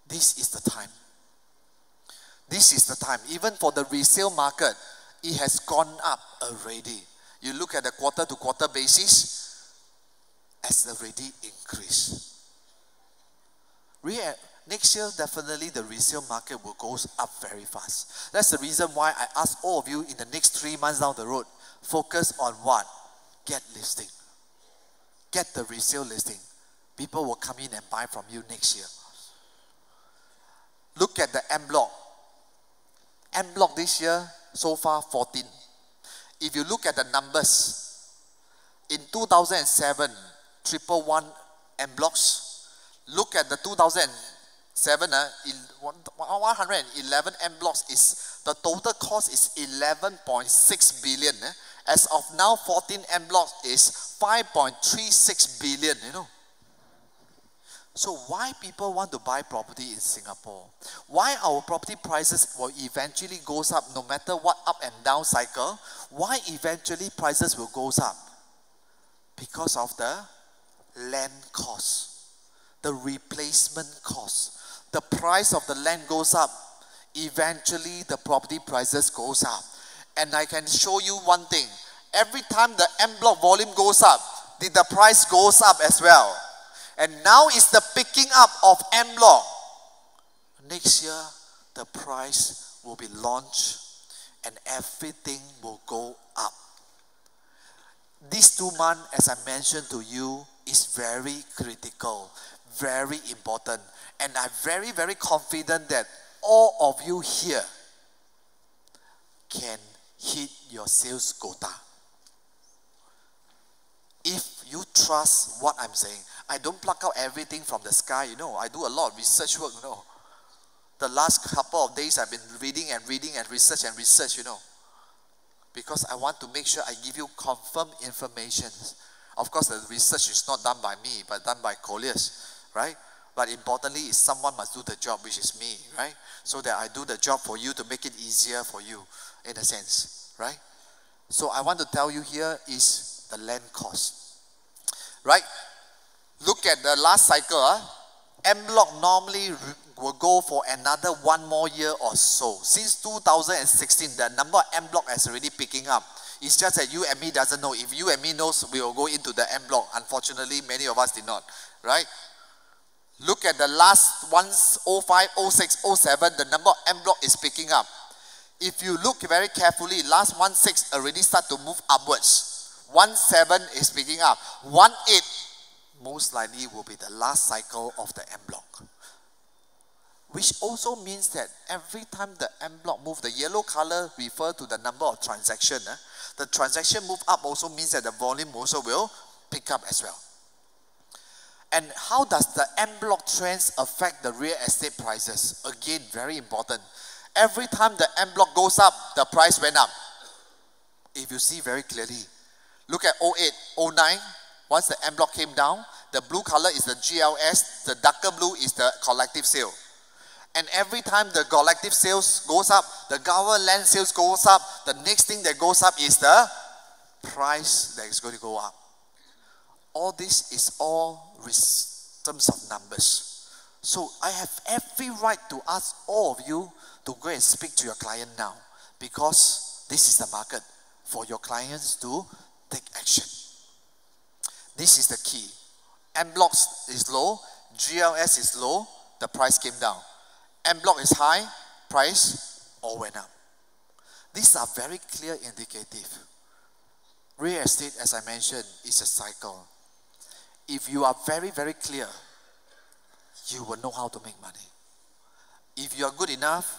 B: This is the time. This is the time. Even for the resale market, it has gone up already. You look at the quarter-to-quarter basis, has already increased. Next year, definitely the resale market will go up very fast. That's the reason why I ask all of you in the next 3 months down the road, focus on what? Get listing. Get the resale listing. People will come in and buy from you next year. Look at the M block. M block this year, so far 14. If you look at the numbers, in 2007, 111 M blocks. Look at the 2007, 111 M blocks is, the total cost is 11.6 billion. As of now, 14 M blocks is 5.36 billion, you know. So why people want to buy property in Singapore? Why our property prices will eventually goes up no matter what up and down cycle? Why eventually prices will goes up? Because of the land cost, the replacement cost. The price of the land goes up, eventually the property prices goes up. And I can show you one thing. Every time the M block volume goes up, the price goes up as well. And now is the picking up of M block. Next year, the price will be launched and everything will go up. These 2 months, as I mentioned to you, is very critical, very important. And I'm very, very confident that all of you here can hit your sales quota. If you trust what I'm saying, I don't pluck out everything from the sky, you know. I do a lot of research work, you know. the last couple of days I've been reading and research, because I want to make sure I give you confirmed information. Of course, the research is not done by me, but done by colleagues, right? But importantly, is someone must do the job, which is me, right? So that I do the job for you to make it easier for you, in a sense, right? So I want to tell you here is the land cost, right? Look at the last cycle. En bloc normally will go for another 1 more year or so. Since 2016, the number of en bloc has already picking up. It's just that you and me doesn't know. If you and me knows, we will go into the en bloc. Unfortunately, many of us did not, right? Look at the last ones, 05, 06, 07, the number of en bloc is picking up. If you look very carefully, last 16 already start to move upwards. 17 is picking up. 18 most likely will be the last cycle of the en bloc. Which also means that every time the en bloc move, the yellow color refer to the number of transactions. The transaction move up also means that the volume also will pick up as well. And how does the en bloc trends affect the real estate prices? Again, very important. Every time the en bloc goes up, the price went up. If you see very clearly, look at 08, 09, once the en bloc came down, the blue color is the GLS, the darker blue is the collective sale. And every time the collective sales goes up, the government land sales goes up, the next thing that goes up is the price that is going to go up. All this is all terms of numbers. So I have every right to ask all of you to go and speak to your client now, because this is the market for your clients to take action. This is the key. En bloc is low, GLS is low, the price came down. En bloc is high, price all went up. These are very clear indicative. Real estate, as I mentioned, is a cycle. If you are very, very clear, you will know how to make money. If you are good enough,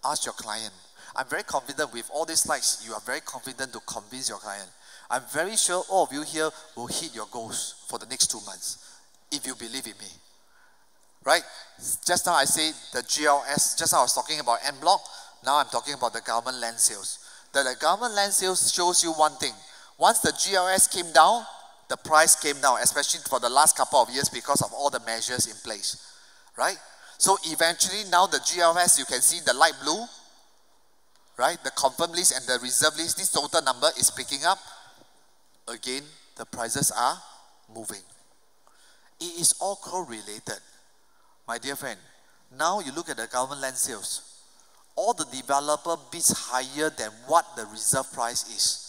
B: ask your client. I'm very confident with all these slides, you are very confident to convince your client. I'm very sure all of you here will hit your goals for the next 2 months, if you believe in me. Right? Just now I said the GLS, just now I was talking about en bloc, now I'm talking about the government land sales. The government land sales shows you one thing. Once the GLS came down, the price came down, especially for the last couple of years because of all the measures in place. Right? So eventually now the GLS, you can see the light blue, right? The confirmed list and the reserve list, this total number is picking up. Again, the prices are moving. It is all correlated. My dear friend, now you look at the government land sales. All the developer bids higher than what the reserve price is.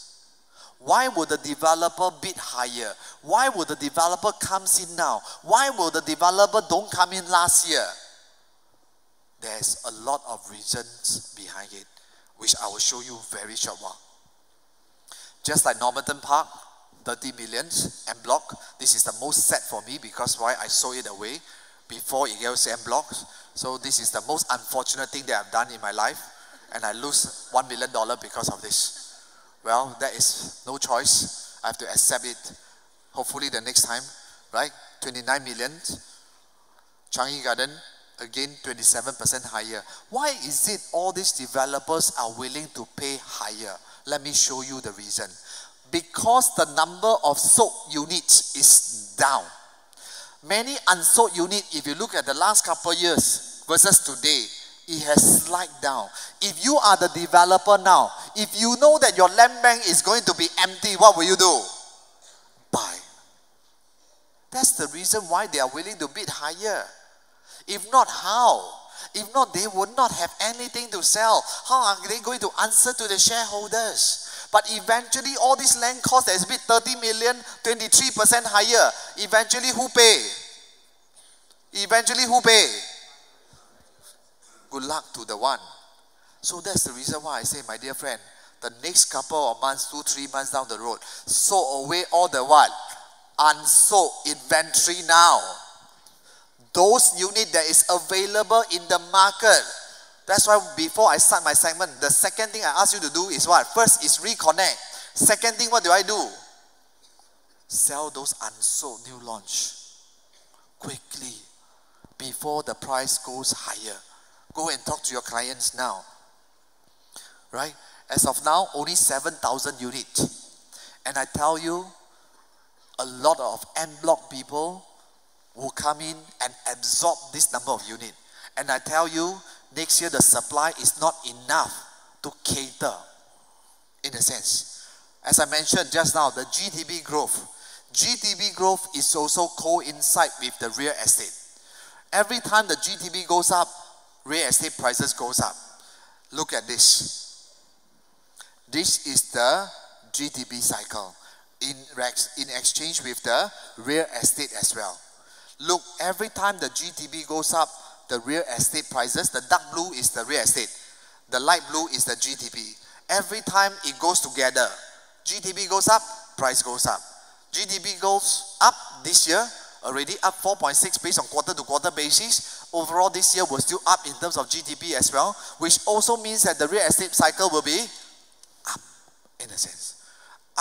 B: Why would the developer bid higher? Why would the developer comes in now? Why will the developer don't come in last year? There's a lot of reasons behind it, which I will show you very short while. Just like Normanton Park, 30 million en bloc. This is the most sad for me because why I sold it away before it goes en bloc. So this is the most unfortunate thing that I've done in my life, and I lose $1 million because of this. Well, that is no choice. I have to accept it. Hopefully the next time, right? 29 million. Changi Garden, again 27% higher. Why is it all these developers are willing to pay higher? Let me show you the reason. Because the number of sold units is down. Many unsold units, if you look at the last couple of years versus today, it has slid down. If you are the developer now, if you know that your land bank is going to be empty, what will you do? Buy. That's the reason why they are willing to bid higher. If not, how? If not, they would not have anything to sell. How are they going to answer to the shareholders? But eventually, all this land cost has been 30 million, 23% higher. Eventually, who pay? Eventually, who pay? Good luck to the one. So that's the reason why I say, my dear friend, the next couple of months, 2-3 months down the road, sold away all the what? Unsold inventory now. Those units that is available in the market. That's why before I start my segment, the second thing I ask you to do is what? First is reconnect. Second thing, what do I do? Sell those unsold new launch quickly before the price goes higher. Go and talk to your clients now. Right? As of now, only 7,000 units. And I tell you, a lot of en bloc people will come in and absorb this number of units. And I tell you, next year the supply is not enough to cater, in a sense. As I mentioned just now, the GDP growth. GDP growth is also coincide with the real estate. Every time the GDP goes up, real estate prices goes up. Look at this. This is the GDP cycle in exchange with the real estate as well. Look, every time the GDP goes up, the real estate prices, the dark blue is the real estate, the light blue is the GDP. Every time it goes together, GDP goes up, price goes up. GDP goes up this year, already up 4.6 based on quarter-to-quarter basis. Overall, this year we're still up in terms of GDP as well, which also means that the real estate cycle will be up, in a sense.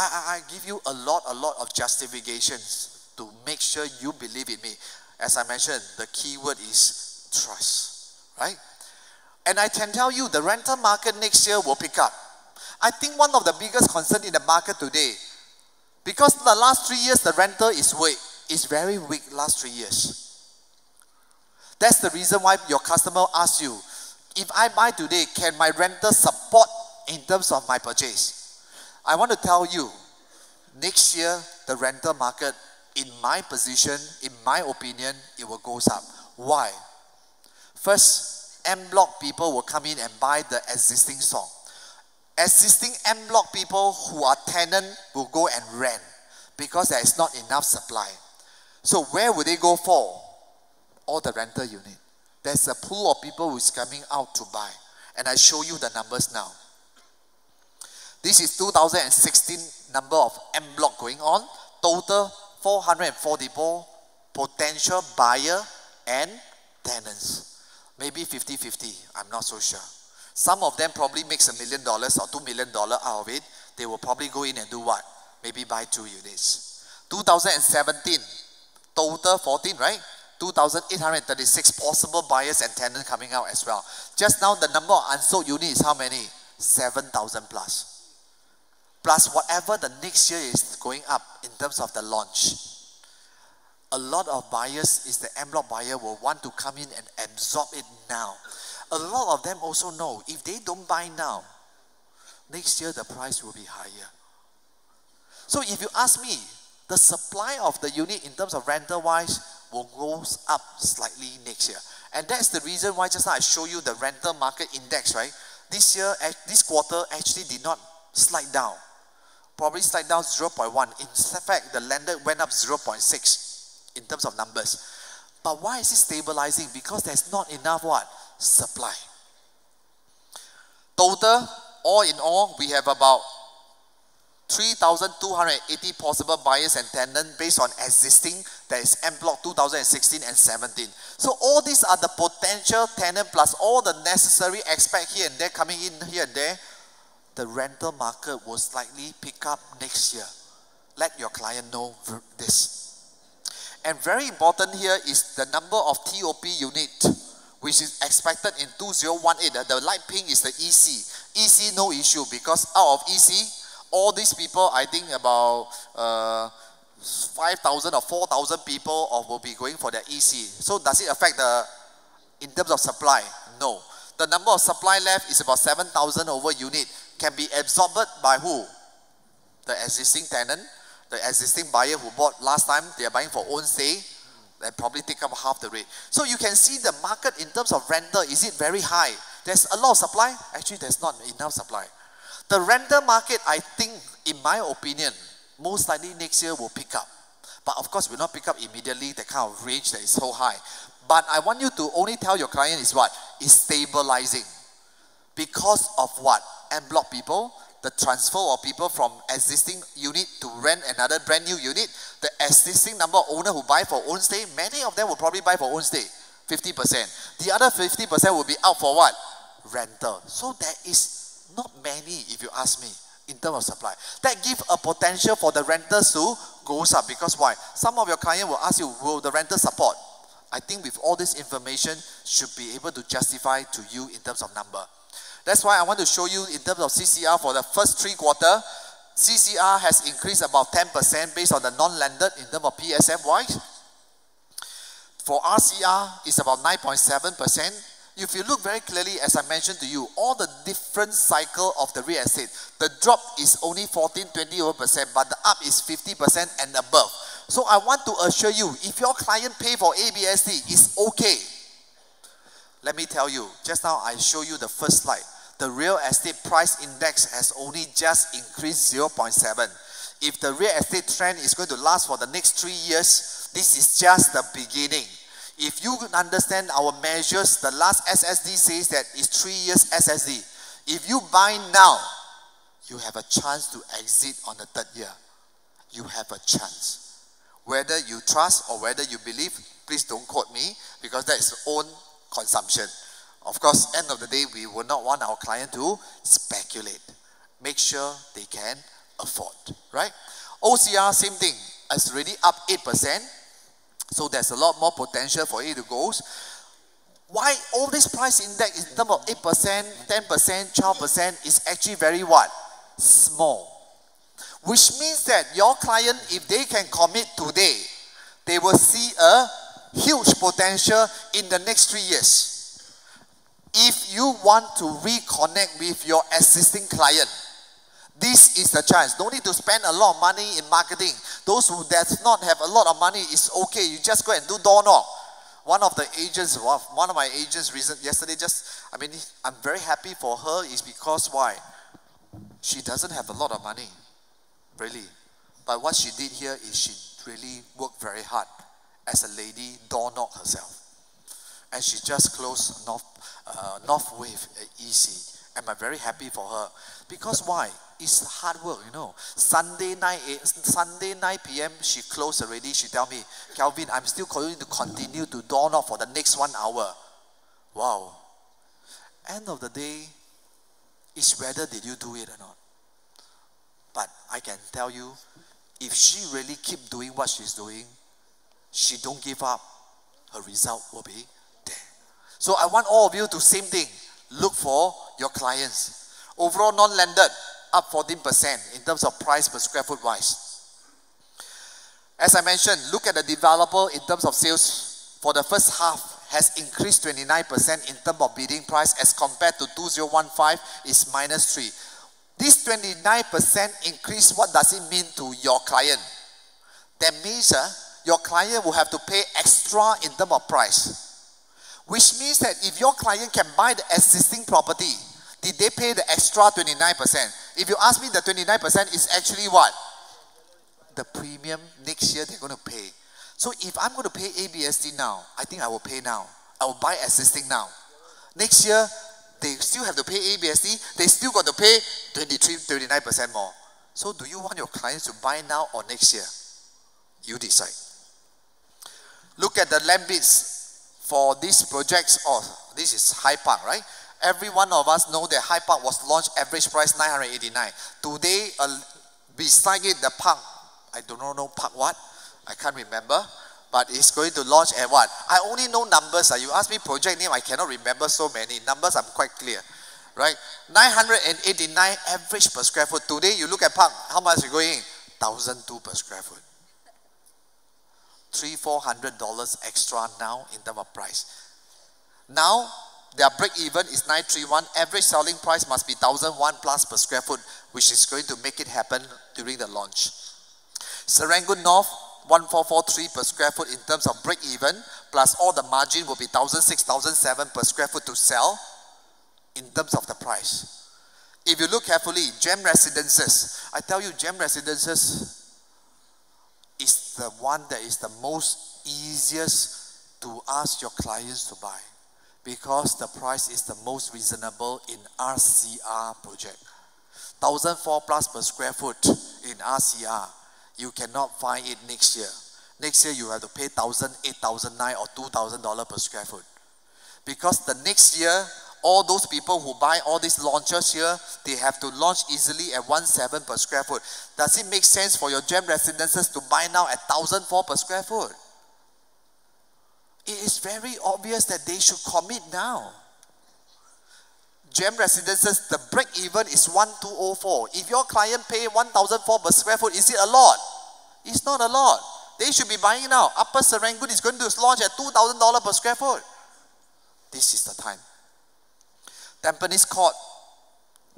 B: I give you a lot of justifications to make sure you believe in me. As I mentioned, the key word is trust, right? And I can tell you the rental market next year will pick up. I think one of the biggest concerns in the market today, because the last 3 years the rental is weak, is very weak last 3 years. That's the reason why your customer asks you, if I buy today, can my rental support in terms of my purchase? I want to tell you, next year the rental market, in my position, in my opinion, it will go up. Why? First, en bloc people will come in and buy the existing stock. Existing en bloc people who are tenant will go and rent because there is not enough supply. So where would they go for? All the rental unit. There's a pool of people who is coming out to buy. And I show you the numbers now. This is 2016 number of en bloc going on. Total 444 potential buyer and tenants. Maybe 50-50, I'm not so sure. Some of them probably makes $1 million or $2 million out of it. They will probably go in and do what? Maybe buy 2 units. 2017, total 14, right? 2,836 possible buyers and tenants coming out as well. Just now, the number of unsold units is how many? 7,000 plus. Plus whatever the next year is going up in terms of the launch. A lot of buyers is the en bloc buyer will want to come in and absorb it now. A lot of them also know if they don't buy now, next year the price will be higher. So if you ask me, the supply of the unit in terms of rental wise will go up slightly next year. And that's the reason why just now I show you the rental market index, right? This year, this quarter actually did not slide down. Probably slide down 0.1. In fact, the landed went up 0.6 in terms of numbers. But why is it stabilizing? Because there's not enough what? Supply. Total, all in all, we have about 3,280 possible buyers and tenants based on existing, that is en bloc 2016 and 17. So all these are the potential tenant plus all the necessary aspect here and there coming in here and there. The rental market will slightly pick up next year. Let your client know this. And very important here is the number of TOP unit, which is expected in 2018. The light pink is the EC. EC no issue because out of EC, all these people, I think about 5,000 or 4,000 people will be going for the EC. So does it affect in terms of supply? No. The number of supply left is about 7,000 over unit. Can be absorbed by who? The existing tenant, the existing buyer who bought last time, they are buying for own stay, and probably take up half the rate. So you can see the market in terms of rental, is it very high? There's a lot of supply? Actually, there's not enough supply. The rental market, I think, in my opinion, most likely next year will pick up. But of course, will not pick up immediately, the kind of range that is so high. But I want you to only tell your client is what? Is stabilizing. Because of what? En bloc people, the transfer of people from existing unit to rent another brand new unit, the existing number of owners who buy for own stay, many of them will probably buy for own stay, 50%. The other 50% will be out for what? Rental. So there is not many, if you ask me, in terms of supply. That gives a potential for the renters to go up because why? Some of your clients will ask you, will the rental support? I think with all this information, should be able to justify to you in terms of number. That's why I want to show you in terms of CCR for the first 3 quarters. CCR has increased about 10% based on the non-landed in terms of PSF wise. For RCR, it's about 9.7%. If you look very clearly, as I mentioned to you, all the different cycle of the real estate, the drop is only 14-20%, but the up is 50% and above. So I want to assure you, if your client pay for ABSD, it's okay. Let me tell you, just now I show you the first slide. The real estate price index has only just increased 0.7. If the real estate trend is going to last for the next 3 years, this is just the beginning. If you understand our measures, the last SSD says that it's 3 years SSD. If you buy now, you have a chance to exit on the 3rd year. You have a chance. Whether you trust or whether you believe, please don't quote me, because that is own consumption. Of course, end of the day, we will not want our client to speculate. Make sure they can afford, right? OCR, same thing. It's already up 8%. So there's a lot more potential for it to go. Why all this price index in terms of 8%, 10%, 12% is actually very what? Small. Which means that your client, if they can commit today, they will see a huge potential in the next 3 years. If you want to reconnect with your existing client, this is the chance. Don't need to spend a lot of money in marketing. Those who does not have a lot of money, it's okay. You just go and do door knock. One of my agents yesterday I'm very happy for her is because why? She doesn't have a lot of money, really. But what she did here is she really worked very hard as a lady, door knock herself. And she just closed North Wave easy. And I'm very happy for her. Because why? It's hard work, you know. Sunday 9 p.m. she closed already. She tell me, Kelvin, I'm still going to continue to door knock for the next 1 hour. Wow. End of the day, it's whether did you do it or not. But I can tell you, if she really keep doing what she's doing, she don't give up, her result will be there. So I want all of you to same thing. Look for your clients. Overall non-landed, up 14% in terms of price per square foot wise. As I mentioned, look at the developer in terms of sales for the first half has increased 29% in terms of bidding price as compared to 2015 is -3. This 29% increase, what does it mean to your client? That means your client will have to pay extra in terms of price. Which means that if your client can buy the existing property, did they pay the extra 29%? If you ask me, the 29% is actually what? The premium next year they're going to pay. So if I'm going to pay ABSD now, I think I will pay now. I will buy existing now. Next year, they still have to pay ABSD. They still got to pay 29% more. So do you want your clients to buy now or next year? You decide. Look at the land bids for these projects. Oh, this is High Park, right? Every one of us know that High Park was launched average price 989. Today, beside it, the park, I don't know park what? I can't remember. But it's going to launch at what? I only know numbers. You ask me project name, I cannot remember so many. Numbers, I'm quite clear. Right? 989 average per square foot. Today, you look at park, how much is going? 1,002 per square foot. $300-400 extra now in terms of price. Now, their break even is 931. Average selling price must be 1,001 plus per square foot, which is going to make it happen during the launch. Serangoon North, 1,443 per square foot in terms of break even, plus all the margin will be 1,006, 1,007 per square foot to sell in terms of the price. If you look carefully, Gem Residences, I tell you, Gem Residences is the one that is the most easiest to ask your clients to buy, because the price is the most reasonable in RCR project. 1,004 plus per square foot in RCR. You cannot find it next year. Next year you have to pay $1,000, $8,009 or $2,000 per square foot. Because the next year, all those people who buy all these launches here, they have to launch easily at 1,700 per square foot. Does it make sense for your Gem Residences to buy now at 1,004 per square foot? it is very obvious that they should commit now. Gem Residences, the break-even is 1,204. If your client pay 1,004 per square foot, is it a lot? It's not a lot. They should be buying now. Upper Serangoon is going to launch at $2,000 per square foot. This is the time. Tampines Court,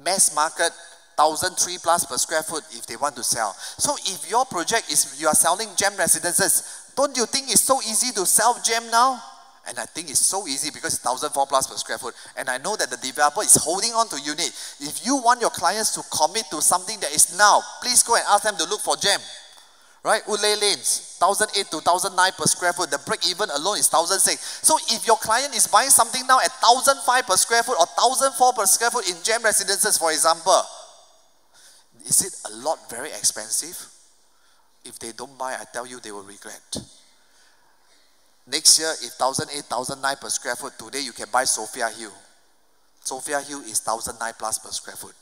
B: mass market, 1,003 plus per square foot if they want to sell. So if your project is, you are selling Gem Residences, don't you think it's so easy to sell Gem now? And I think it's so easy because it's 1,004 plus per square foot. And I know that the developer is holding on to unit. If you want your clients to commit to something that is now, please go and ask them to look for Gem. Right? Ulay Lanes, 1,008 to 1,009 per square foot. The break-even alone is 1,006. So if your client is buying something now at 1,005 per square foot or 1,004 per square foot in Gem Residences, for example, is it a lot very expensive? If they don't buy, I tell you, they will regret. Next year, if 1,008, 1,009 per square foot, today you can buy Sophia Hill. Sophia Hill is 1,009 plus per square foot.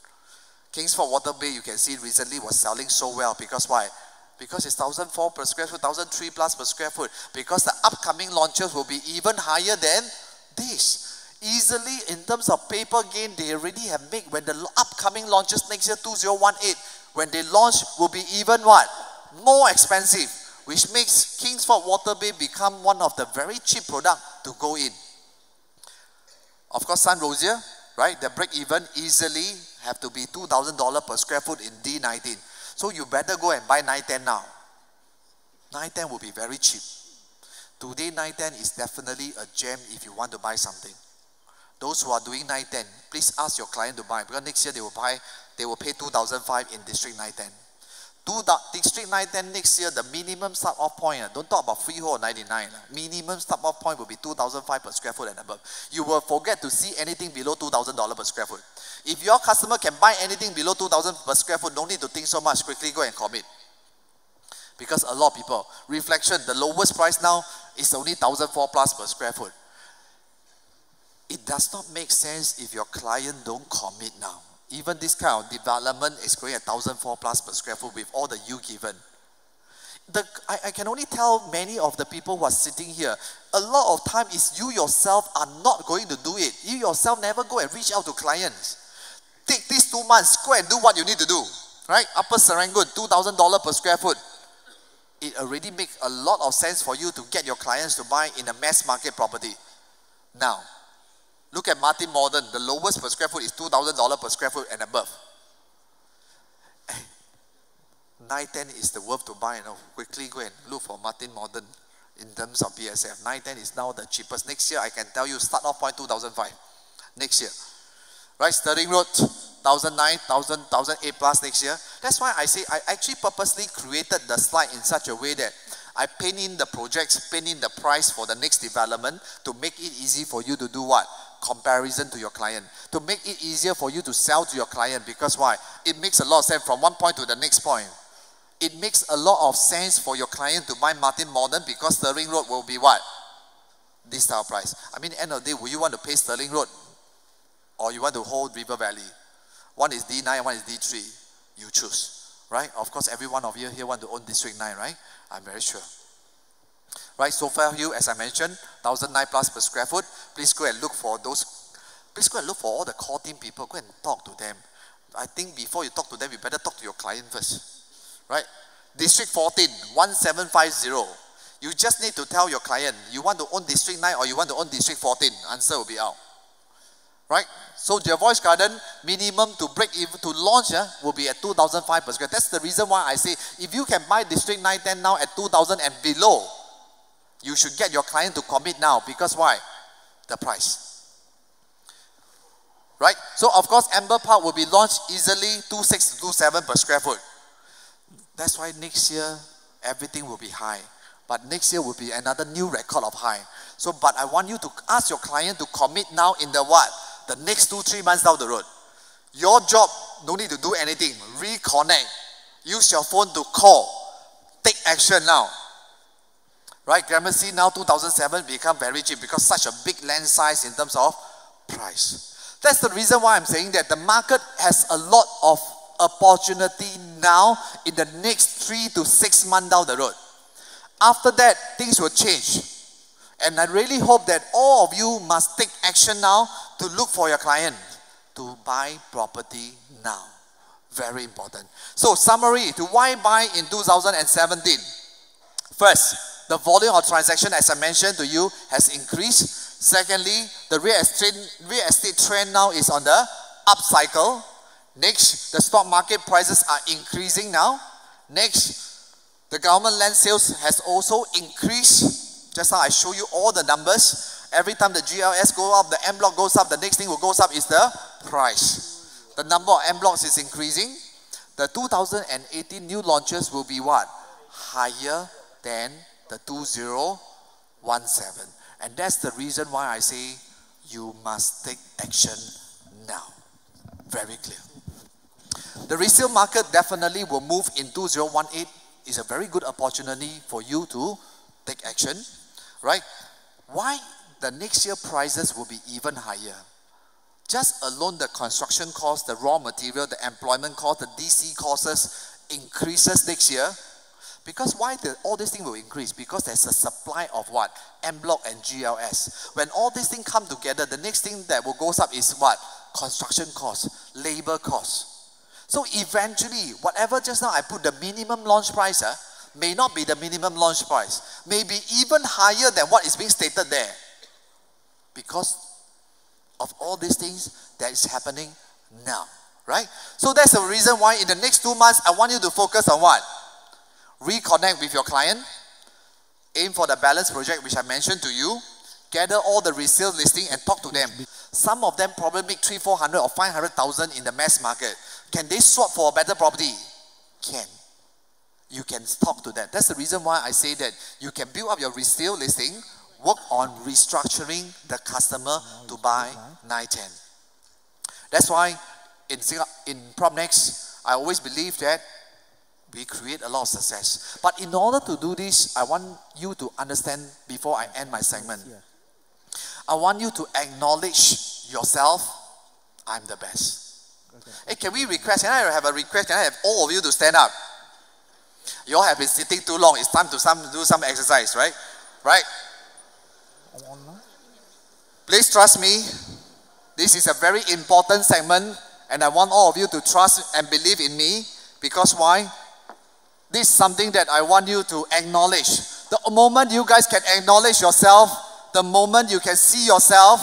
B: Kingsford Water Bay, you can see recently was selling so well because why? Because it's 1,004 per square foot, 1,003 plus per square foot. Because the upcoming launches will be even higher than this. Easily, in terms of paper gain, they already have made, when the upcoming launches next year, 2018, when they launch, will be even what? More expensive. Which makes Kingsford Water Bay become one of the very cheap products to go in. Of course, Sun Rosier, right? The break-even easily have to be $2,000 per square foot in D19. So you better go and buy 910 now. 910 will be very cheap. Today, 910 is definitely a gem if you want to buy something. Those who are doing 910, please ask your client to buy, because next year they will pay 2,005 in District 910. District 910 next year, the minimum start-off point, don't talk about freehold 99. Minimum start-off point will be 2,005 per square foot and above. You will forget to see anything below $2,000 per square foot. If your customer can buy anything below 2,000 per square foot, don't need to think so much, quickly go and commit. Because a lot of people, reflection, the lowest price now is only 1,004 plus per square foot. It does not make sense if your client don't commit now. Even this kind of development is going at 1,004 plus per square foot with all the yield given. I can only tell many of the people who are sitting here, a lot of time is you yourself are not going to do it. You yourself never go and reach out to clients. Take these 2 months, go and do what you need to do. Right? Upper Serangoon, $2,000 per square foot. It already makes a lot of sense for you to get your clients to buy in a mass market property. Now, look at Martin Modern. The lowest per square foot is $2,000 per square foot and above. 910 is the worth to buy. You know. Quickly go and look for Martin Modern in terms of PSF. 910 is now the cheapest. Next year, I can tell you, start off point 2005. Next year. Right, Sterling Road, 1,009, 1,008 plus next year. That's why I say I actually purposely created the slide in such a way that I paint in the projects, paint in the price for the next development to make it easy for you to do what? Comparison to your client. To make it easier for you to sell to your client, because why? It makes a lot of sense from one point to the next point. It makes a lot of sense for your client to buy Martin Modern because Sterling Road will be what? This type of price. I mean, end of the day, will you want to pay Sterling Road? Or you want to hold River Valley? One is D9, one is D3. You choose, right? Of course, every one of you here want to own District 9, right? I'm very sure. Right, Sophia Hill, as I mentioned, 1,009 plus per square foot. Please go and look for those. Please go and look for all the core team people. Go and talk to them. I think before you talk to them, you better talk to your client first. Right? District 14, 1750. You just need to tell your client, you want to own District 9 or you want to own District 14. Answer will be out. Right? So Jervois Garden, minimum to break even, to launch will be at 2,005 per square. That's the reason why I say, if you can buy District 910 now at 2,000 and below, you should get your client to commit now. Because why? The price. Right? So of course, Amber Park will be launched easily 2,600 to 2,700 per square foot. That's why next year, everything will be high. But next year will be another new record of high. So, but I want you to ask your client to commit now in the what? The next 2-3 months down the road. Your job, no need to do anything. Reconnect. Use your phone to call. Take action now. Right? Gramercy now 2007 become very cheap because such a big land size in terms of price. That's the reason why I'm saying that the market has a lot of opportunity now in the next 3 to 6 months down the road. After that, things will change. And I really hope that all of you must take action now to look for your client to buy property now. Very important. So summary to why buy in 2017. First, the volume of transaction, as I mentioned to you, has increased. Secondly, the real estate trend now is on the up cycle. Next, the stock market prices are increasing now. Next, the government land sales has also increased. Just now I show you all the numbers. Every time the GLS go up, the M block goes up, the next thing will goes up is the price. The number of M blocks is increasing. The 2018 new launches will be what? Higher than the 2017. And that's the reason why I say you must take action now. Very clear. The resale market definitely will move in 2018. It's a very good opportunity for you to take action, right? Why the next year prices will be even higher? Just alone the construction cost, the raw material, the employment cost, the DC costs increases next year. Because why all these things will increase? Because there's a supply of what? M block and GLS. When all these things come together, the next thing that will goes up is what? Construction costs, labor costs. So eventually, whatever just now I put the minimum launch price may not be the minimum launch price. May be even higher than what is being stated there. Because of all these things that is happening now. Right? So that's the reason why in the next 2 months, I want you to focus on what? Reconnect with your client. Aim for the balance project which I mentioned to you. Gather all the resale listing and talk to them. Some of them probably make 300, 400 or 500,000 in the mass market. Can they swap for a better property? Can. You can talk to them. That's the reason why I say that you can build up your resale listing, work on restructuring the customer to buy 910. That's why in PropNex, I always believe that we create a lot of success. But in order to do this, I want you to understand before I end my segment. I want you to acknowledge yourself, I'm the best. Okay. Hey, can we request, can I have a request? Can I have all of you to stand up? You all have been sitting too long. It's time to do some exercise, right? Right? Please trust me. This is a very important segment and I want all of you to trust and believe in me. Because why? This is something that I want you to acknowledge. The moment you guys can acknowledge yourself, the moment you can see yourself,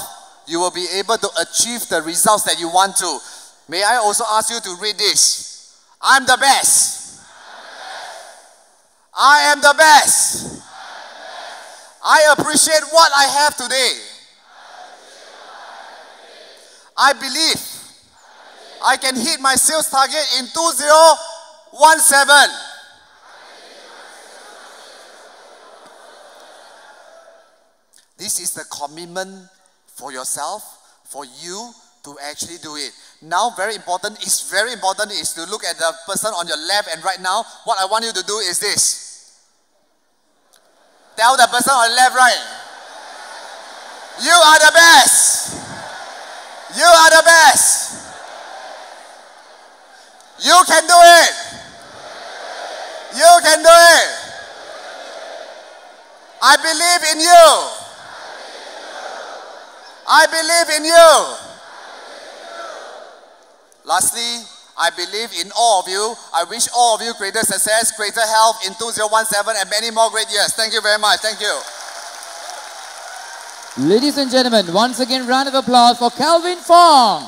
B: you will be able to achieve the results that you want to. May I also ask you to read this? I'm the best. I am the best. I appreciate what I have today. I believe I can hit my sales target in 2017. This is the commitment for yourself, for you to actually do it. Now, very important is to look at the person on your left and right now. What I want you to do is this. Tell the person on the left, right? You are the best. You are the best. You can do it. You can do it. I believe in you. I believe in you. Lastly, I believe in all of you. I wish all of you greater success, greater health in 2017 and many more great years. Thank you very much. Thank you.
A: Ladies and gentlemen, once again, round of applause for Kelvin Fong.